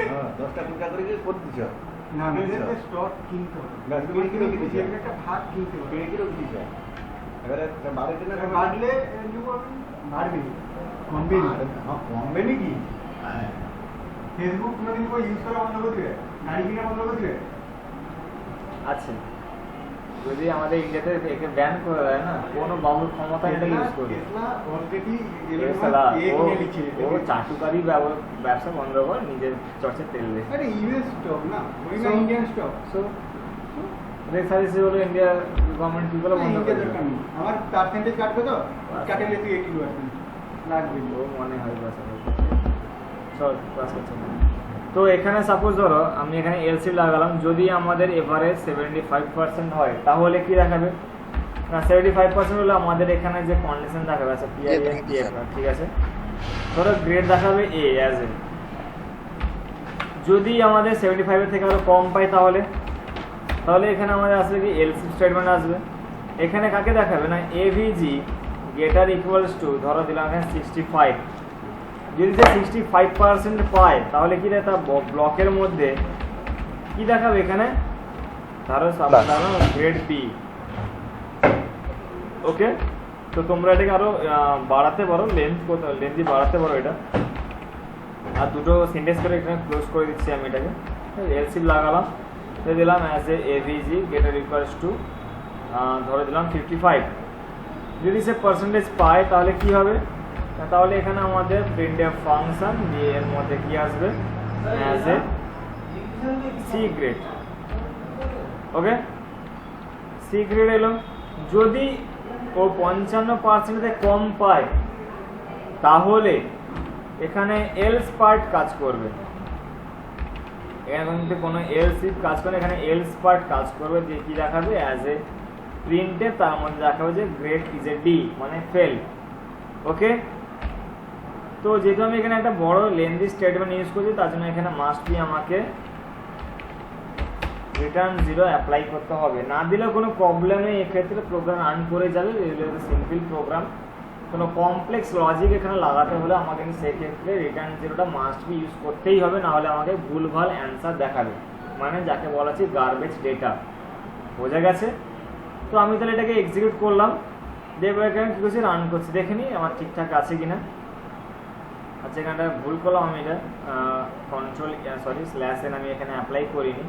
হ্যাঁ 10টা 20 টাকা করে কি করে দিছো? না কিনছো? আমাদের স্টক কিনতে হবে, না, কিনে কিনে কিনেছি। শেয়ারের একটা ভাগ কিনতে হবে। কিনে কিনে দিছো? এবারে বাড়িতে না বাড়লে নিব, বাড়বে কমবে না। কমবে নাকি? ফেসবুক কোনোদিন কেউ ইউজ করা বন্ধ করে দিবে, গাড়ি কিনা বন্ধ করে দিবে। আছে, যদি আমাদের ইন্ডিয়াতে একে ব্যান করে দেয় না, কোনো বাবুর ক্ষমতা এটা ইউজ করবে। টেসলা অলরেডি ও চাটুকারি ব্যবসা বন্ধ করে নিজের চর্চে তেল দেয়। আরে ইউএস স্টক না, ওই না So- ইন্ডিয়ান স্টক। সো রেফারেন্সি হলো ইন্ডিয়া গভর্নমেন্ট কি বলে বন্ধ করে ইন্ডিয়ার দেবে। দরকার নেই। আমার পার্সেন্টেজ কাটবে তো, কাটলে তুই 80% লাগবে। ও মনে হয় বাস চল ক্লাস হচ্ছে না। তো এখানে সাপোজ ধরো আমি এখানে এলসি লাগালাম, যদি আমাদের এভারেজ 75% হয় তাহলে কি দেখাবে না? 75% হলে আমাদের এখানে যে কন্ডিশন দেখাবে, আচ্ছা পিআই ঠিক আছে, ধরো গ্রেড দেখাবে এ অ্যাজ এ। যদি আমাদের 75 এর থেকে আরো কম পাই তাহলে এখানে আমাদের আসবে কি এলসি স্টেটমেন্ট আসবে। এখানে কাকে দেখাবে না? এভিজি গেটার ইকুয়ালস টু, ধরো দিলাম এখানে 65। যদি সে 65% পায় তাহলে কি দেয়, তার ব্লকের মধ্যে কি দেখাবে এখানে, ধরো গ্রেড বি। ওকে, তো তোমরা এটাকে আরো বাড়াতে পারো, লেন্থ বাড়াতে পারো এটা। আর দুটো সেন্টেন্স করে এখানে ক্লোজ করে দিচ্ছি আমি এটাকে। এলসি লাগালাম, দিলাম as a AVG greater equals to, ধরে দিলাম 55। যদি সে পার্সেন্টেজ পায় তাহলে কি হবে, তাহলে এখানে আমাদের প্রিন্টএফ ফাংশন দিয়ে এর মধ্যে কি আসবে, as a C grade. Okay, C grade এলো। যদি ও 55% কম পায় তাহলে এখানে এলস পার্ট কাজ করবে। এখানে কিন্তু কোনো এলস ইফ কাজ করে, এখানে এলস পার্ট কাজ করবে, দিয়ে কি দেখাবে, অ্যাজ এ প্রিন্টে তার মধ্যে দেখাবে যে গ্রেড ইজ এ ডি, মানে ফেল। ওকে, তো যেহেতু আমি এখানে একটা বড় লেন্থি স্টেটমেন্ট ইউজ করছি, তার জন্য এখানে মাস্ট বি আমাকে রিটার্ন 0 অ্যাপ্লাই করতে হবে। না দিলে কোনো প্রবলেম নেই, এক্ষেত্রে প্রোগ্রাম রান করে যাবে। এগুলো সিম্পল প্রোগ্রাম, কোনো কমপ্লেক্স লজিক এখানে লাগাতে হলে আমাকে সেক্ষেত্রে রিটার্ন 0টা মাস্ট বি ইউজ করতেই হবে, না হলে আমাকে ভুলভাল অ্যান্সার দেখাবে, মানে যাকে বলা হচ্ছে গার্বেজ ডেটা। বোঝা গেছে? তো আমি তাহলে এটাকে এক্সিকিউট করলাম, দেখবো এখানে কী করছি, রান করছি, দেখে নিই আমার ঠিকঠাক আছে কিনা। আচ্ছা, এখানটা ভুল করলাম আমি, এটা /n আমি এখানে অ্যাপ্লাই করিনি,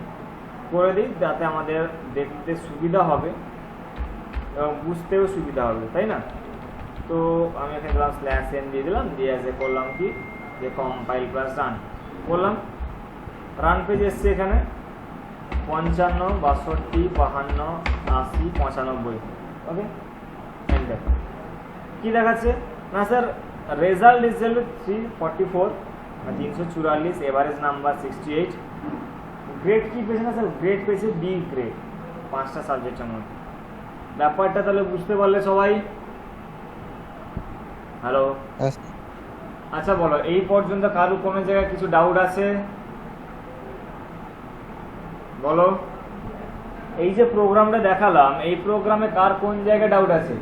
করে দিই যাতে আমাদের দেখতে সুবিধা হবে এবং বুঝতেও সুবিধা হবে, তাই না? তো আমি এখানে দিলাম /n দিয়ে দিলাম, দিয়ে এসে করলাম কি যে কম্পাইল প্লাস রান করলাম। রান পেজ এসছে এখানে 55, 62, 52, 80, 95। ওকে, এন্টার। কি দেখাচ্ছে না sir, result is 344, 344, average number 68। Grade কি পেয়েছে না স্যার, গ্রেড পেয়েছে বি গ্রেড 5টা সাবজেক্টের মধ্যে। ব্যাপারটা তাহলে বুঝতে পারলে সবাই? হ্যালো, আচ্ছা বলো, এই পর্যন্ত কারো কোনো জায়গায় কিছু ডাউট আছে? বলো, এই যে প্রোগ্রামটা দেখালাম, এই প্রোগ্রামে কার কোন জায়গায় ডাউট আছে?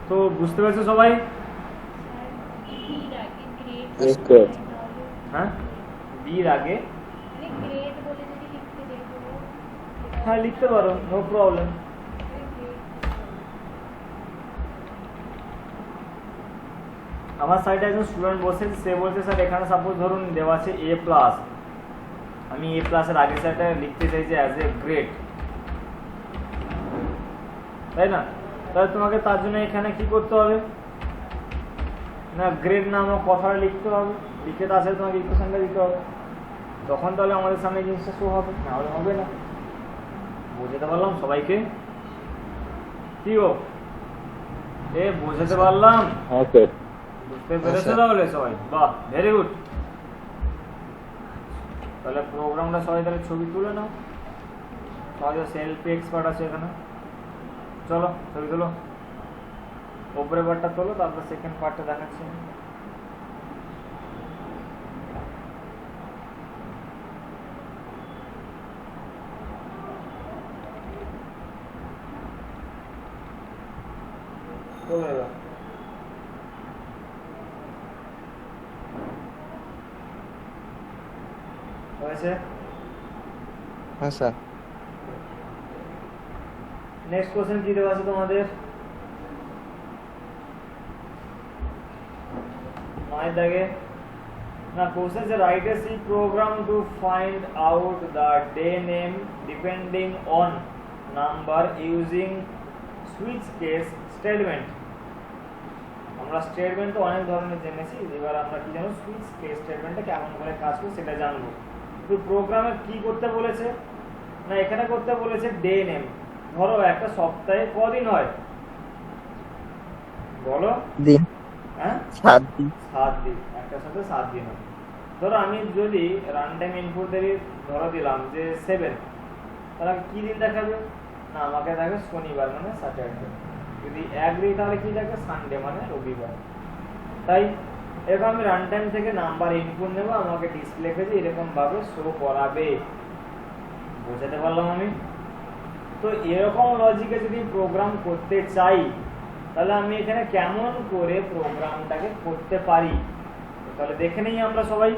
তো বুঝতে পেরেছো সবাই? হ্যাঁ, বির আগে হ্যাঁ লিখতে পারো, নো প্রবলেম। আমার সাইডে একজন স্টুডেন্ট বসে, সে বলছে স্যার এখানে সাপোজ ধরুন দেওয়া আছে A+, আমি A+ এর আগে সাইডটা লিখতে চাইছি অ্যাজ এ গ্রেড, তাই না? তাহলে তোমাকে তার জন্য এখানে কি করতে হবে, না গ্রেড নামক কথাটা লিখতে হবে, লিখে তার সাথে তোমাকে ইকুয়েশনটা দিতে হবে, তখন তাহলে আমাদের সামনে জিনিসটা শো হবে, না হলে হবে না। বোঝাতে পারলাম সবাইকে? কি গো বোঝাতে পারলাম? বুঝতে পেরেছো তাহলে সবাই? বাহ, ভেরি গুড। তাহলে প্রোগ্রামটা সবাই তাহলে ছবি তুলে নাও, সবাই সেলফি এক্সপার্ট আছে এখানে। চলো ছবি তুলো, ওপরে পার্টটা তোলো, তারপর সেকেন্ড পার্টটা দেখাচ্ছি। তোলো এবার। হয়েছে? হ্যাঁ স্যার। নেক্সট কোশ্চেন কি দেওয়া আছে তোমাদের? নয় দাগে না, কোশ্চেন যে write a C program to find out the day name depending on number using switch case statement. আমরা স্টেটমেন্ট তো অনেক ধরনের জেনেছি, এবার আমরা কি জানো সুইচ কেস স্টেটমেন্টটা কেমন করে কাজ করে সেটা জানবো। তো প্রোগ্রামে কি করতে বলেছে না, এখানে করতে বলেছে ডে নেম। ধরো একটা সপ্তাহে কদিন হয় বলো? দিন। হ্যাঁ 7 দিন। 7 দিন, একটা সাথে 7 দিন হয়। ধরো আমি যদি রান টাইম ইনপুট ধরো দিলাম যে 7, তাহলে কি দিন দেখাবে না, আমাকে দেখে শনিবার মানে স্যাটারডে। যদি 1 দিই তাহলে কি দেখে সানডে মানে রবিবার। তাই এবার আমি রান টাইম থেকে নাম্বার ইনপুট নেব, আমাকে ডিসপ্লে পেজে এরকম ভাবে শো করাবে। বোঝাতে পারলাম আমি? তো এরকম লজিকে যদি প্রোগ্রাম করতে চাই তাহলে আমি এখানে কেমন করে প্রোগ্রামটাকে করতে পারি তাহলে দেখে নেই আমরা সবাই।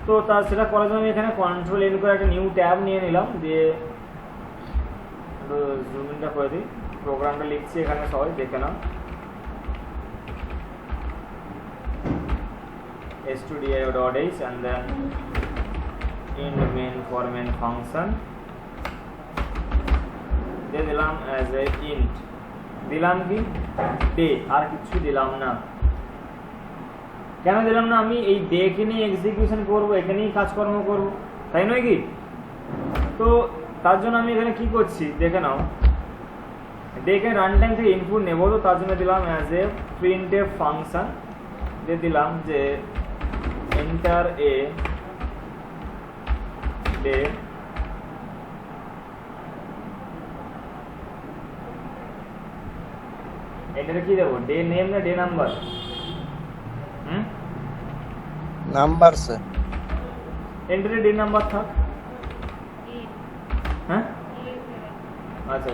তো তার সেটা করার জন্য আমি এখানে কন্ট্রোল এন করে একটা নিউ ট্যাব নিয়ে নিলাম, দিয়ে জুম ইনটা করে দিই। প্রোগ্রামটা লিখছি এখানে, সবাই দেখে নাও। stdio.h and then in main for main function দিয়ে দিলাম as a int, দিলাম কি ডে, আর কিছু দিলাম না। কেন দিলাম না? আমি এই ডে কে নিয়ে এক্সিকিউশন করব, এখানেই কাজকর্ম করব, তাই নয় কি? তো তার জন্য আমি এখানে কি করছি দেখে নাও। ডে কে রান টাইম থেকে ইনপুট নেব, তো তার জন্য দিলাম as a printf ফাংশন, দিয়ে দিলাম যে enter a day এটারে কি দেবো, ডে নেম না ডে নাম্বার? Number sir. এন্টারে ডে নাম্বার থাক। হ্যাঁ আচ্ছা,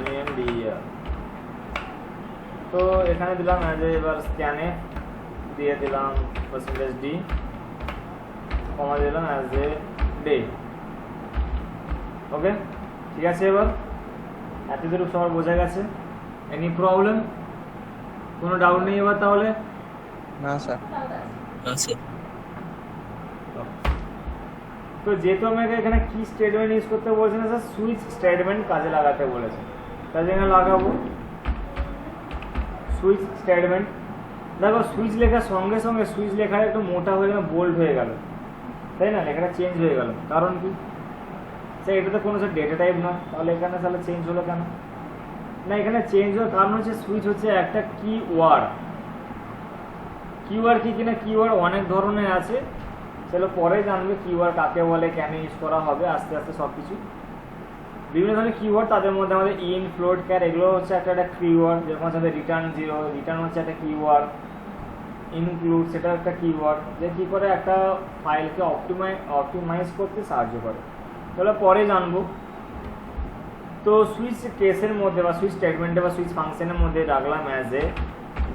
NAMDER। তো এখানে দিলাম অ্যাজ এবার স্ক্যানে দিয়ে দিলাম %d, কমা দিলাম অ্যাজ এ ডে। ওকে, ঠিক আছে। এবার এতদূর সবার বোঝা গেছে? Any problem? কোনো ডাউট নেই এবার তাহলে? না স্যার। তো যেহেতু আমাকে এখানে কি স্টেটমেন্ট ইউজ করতে বলছে না স্যার, সুইচ স্টেটমেন্ট কাজে লাগাতে বলেছে, তার জন্য লাগাবো সুইচ স্টেটমেন্ট। দেখো সুইচ লেখার সঙ্গে সঙ্গে সুইচ লেখাটা একটু মোটা হয়ে গেল, বোল্ড হয়ে গেল, তাই না? লেখাটা চেঞ্জ হয়ে গেল, কারণ কি স্যার এটা তো কোনো স্যার ডেটা টাইপ না, তাহলে এখানে তাহলে চেঞ্জ হলো কেন না? এখানে চেঞ্জ হওয়ার কারণ হচ্ছে সুইচ হচ্ছে একটা কিওয়ার্ড। কিওয়ার্ড কি কিনা, কিওয়ার্ড অনেক ধরনের আছে, সেগুলো পরে জানবে কিওয়ার্ড কাকে বলে, কেন ইউজ করা হবে, আস্তে আস্তে সব কিছু বিভিন্ন ধরনের কিওয়ার্ড। তাদের মধ্যে আমাদের ইন, ফ্লোট, ক্যার এগুলো হচ্ছে একটা কিওয়ার্ড। যেরকম হচ্ছে রিটার্ন 0, রিটার্ন হচ্ছে একটা কিওয়ার্ড। ইনক্লুড সেটা একটা কিওয়ার্ড, যে কী করে একটা ফাইলকে অপটিমাইজ করতে সাহায্য করে, তাহলে পরে জানবো। তো সুইচ কেসের মধ্যে বা সুইচ স্টেটমেন্টে বা সুইচ ফাংশনের মধ্যে রাখলাম অ্যাজ এ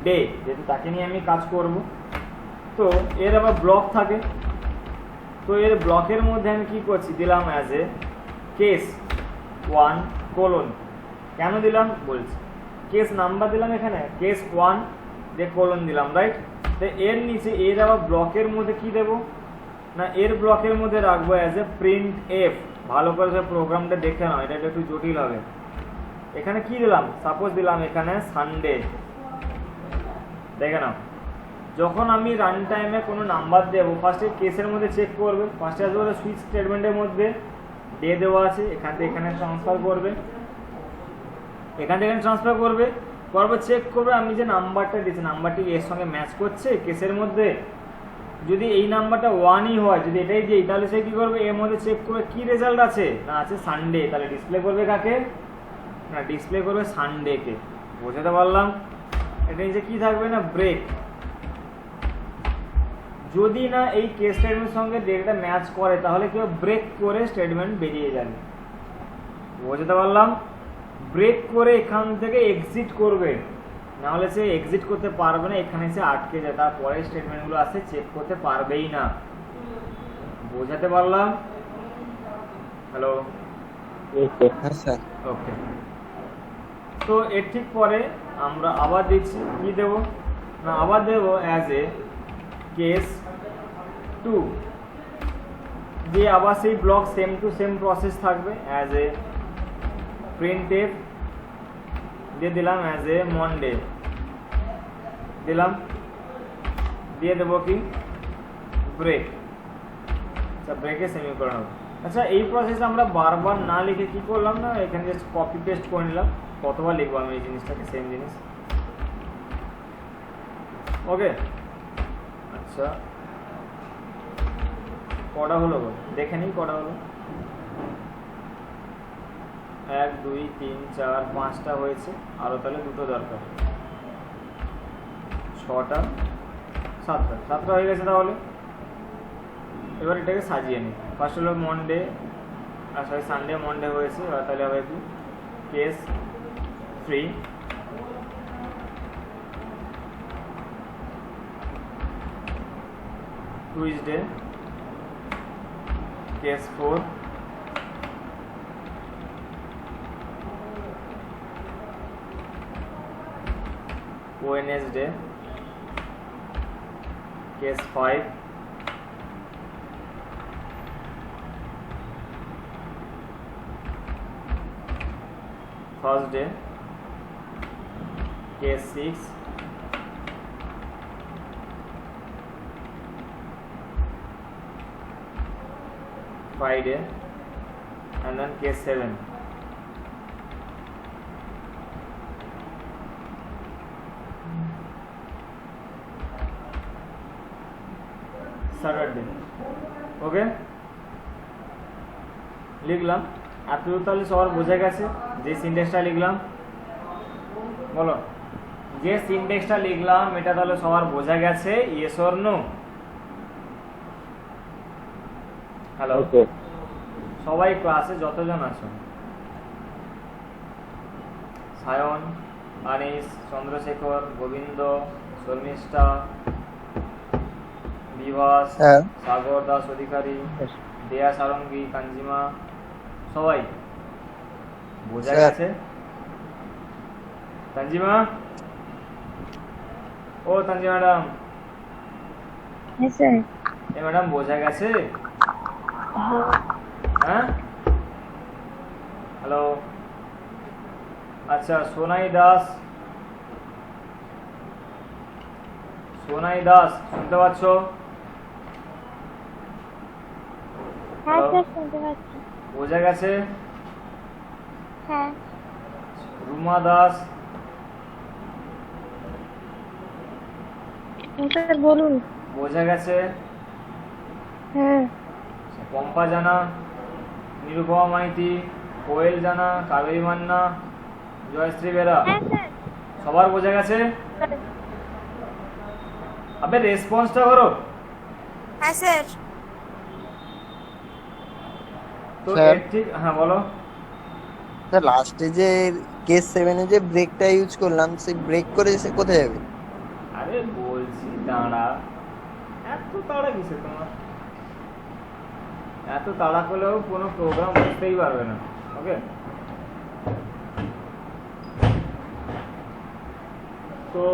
ডে, যেহেতু তাকে নিয়ে আমি কাজ করব। তো এর আবার ব্লক থাকে, তো এর ব্লকের মধ্যে আমি কি করছি দিলাম অ্যাজ এ কেস 1 কোলন। কেন দিলাম বলছি, কেস নাম্বার দিলাম এখানে, কেস 1 দিয়ে কোলন দিলাম, রাইট? তো এর নিচে এর আবার ব্লকের মধ্যে কি দেব না, এর ব্লকের মধ্যে রাখবো অ্যাজ এ প্রিন্ট এফ। ভালো করে সে প্রোগ্রামটা দেখে নাও, এটা একটু জটিল হবে। এখানে কি দিলাম, সাপোজ দিলাম এখানে সানডে, দেখে নাও যখন আমি রান টাইমে কোনো নাম্বার দেবো, ফার্স্টে কেসের মধ্যে চেক করবে, ফার্স্টে আসবে বলে সুইচ স্টেটমেন্টের মধ্যে ডে দেওয়া আছে, এখান থেকে এখানে ট্রান্সফার করবে, এখান থেকে ট্রান্সফার করবে, করবে চেক করবে আমি যে নাম্বারটা দিয়েছি নাম্বারটি এর সঙ্গে ম্যাচ করছে কেসের মধ্যে। যদি এই নাম্বারটা 1ই হয়, যদি এটাই দিই, তাহলে সে কী করবে এর মধ্যে চেক করবে কী রেজাল্ট আছে, না আছে সানডে, তাহলে ডিসপ্লে করবে কাকে, না ডিসপ্লে করবে সানডেকে। বোঝাতে পারলাম? এটা নিচে কী থাকবে না ব্রেক। যদি না এই কেস স্টেটমেন্টের সঙ্গে ডেটা ম্যাচ করে তাহলে কেউ ব্রেক করে স্টেটমেন্ট বেরিয়ে যাবে। বোঝাতে পারলাম? ব্রেক করে এখান থেকে এক্সিট করবে, নাহলে সে এক্সিট করতে পারবে না, এখানে সে আটকে যায়, তারপরে স্টেটমেন্টগুলো আসে চেক করতে পারবেই না। বোঝাতে পারলাম? হ্যালো, হ্যাঁ স্যার। ওকে। তো এর ঠিক পরে আমরা আবার দিচ্ছি কি দেব না, আবার দেব অ্যাজ এ কেস 2 দিয়ে আবার সেই block same to same process থাকবে, অ্যাজ এ printf দিয়ে দিলাম, অ্যাজ এ মনডে দিলাম, দিয়ে দেবো কি ব্রেক। আচ্ছা, ব্রেকে সেমিকোলন হবে। আচ্ছা, এই প্রসেস আমরা বারবার না লিখে কি করলাম না, এখানে জাস্ট কপি পেস্ট করে নিলাম। কতবার লিখবো আমি এই জিনিসটাকে, সেম জিনিস। ওকে, আচ্ছা কটা হলো দেখে নিই, কটা হলো 1 2 3 4 5টা হয়েছে, আরও তাহলে 2টো দরকার, 6টা 7টা হয়ে গেছে। তাহলে এবার এটাকে সাজিয়ে নিই। ফার্স্ট হলো মনডে, সরি সানডে মনডে হয়েছে, এবার তাহলে হবে কি case 3 Tuesday, case 4 Wednesday, case 5 Thursday, case 6 Friday, and then case 7. Saturday. ওকে, লিখলাম। এতদূর তাহলে সবার বোঝা গেছে যে সিনট্যাক্সটা লিখলাম, বলো যে সিনট্যাক্সটা লিখলাম এটা তাহলে সবার বোঝা গেছে, ইয়েস অর নো? হ্যালো, সবাই ক্লাসে যতজন আছো, সায়ন, আনিস, চন্দ্রশেখর, গোবিন্দ, শর্মিষ্ঠা, বিভাস, সাগর দাস অধিকারী, দেয়া সারঙ্গী, কাঞ্জিমা, সবাই বোঝা গেছে? তানজিমা, ও তানজিমা ম্যাডাম, হ্যাঁ স্যার। এ ম্যাডাম বোঝা গেছে? হ্যাঁ, হ্যালো। আচ্ছা, সোনাই দাস, শুনতে পাচ্ছ? হ্যাঁ স্যার, শুনতে পাচ্ছি। বোঝা গেছে? হ্যাঁ। রুমা দাস, স্যার বলুন। বোঝা গেছে? হ্যাঁ। পম্পা জানা, নিরুপমা মাইতি, কোয়েল জানা, কাবেরী মান্না, জয়শ্রী বেরা, হ্যাঁ স্যার। সবার বোঝা গেছে? আবে রেসপন্সটা করো। হ্যাঁ স্যার। তো স্যার। ঠিক, হ্যাঁ বলো। স্যার, লাস্টে যে কেস 7 এ যে ব্রেকটা ইউজ করলাম, সেই ব্রেক করে সে কোথায় যাবে? আরে বলছি দাঁড়া, এত তাড়া কিসে তোমার? এত তাড়া করলেও কোনো প্রোগ্রাম বুঝতেই পারবে না। ওকে, তো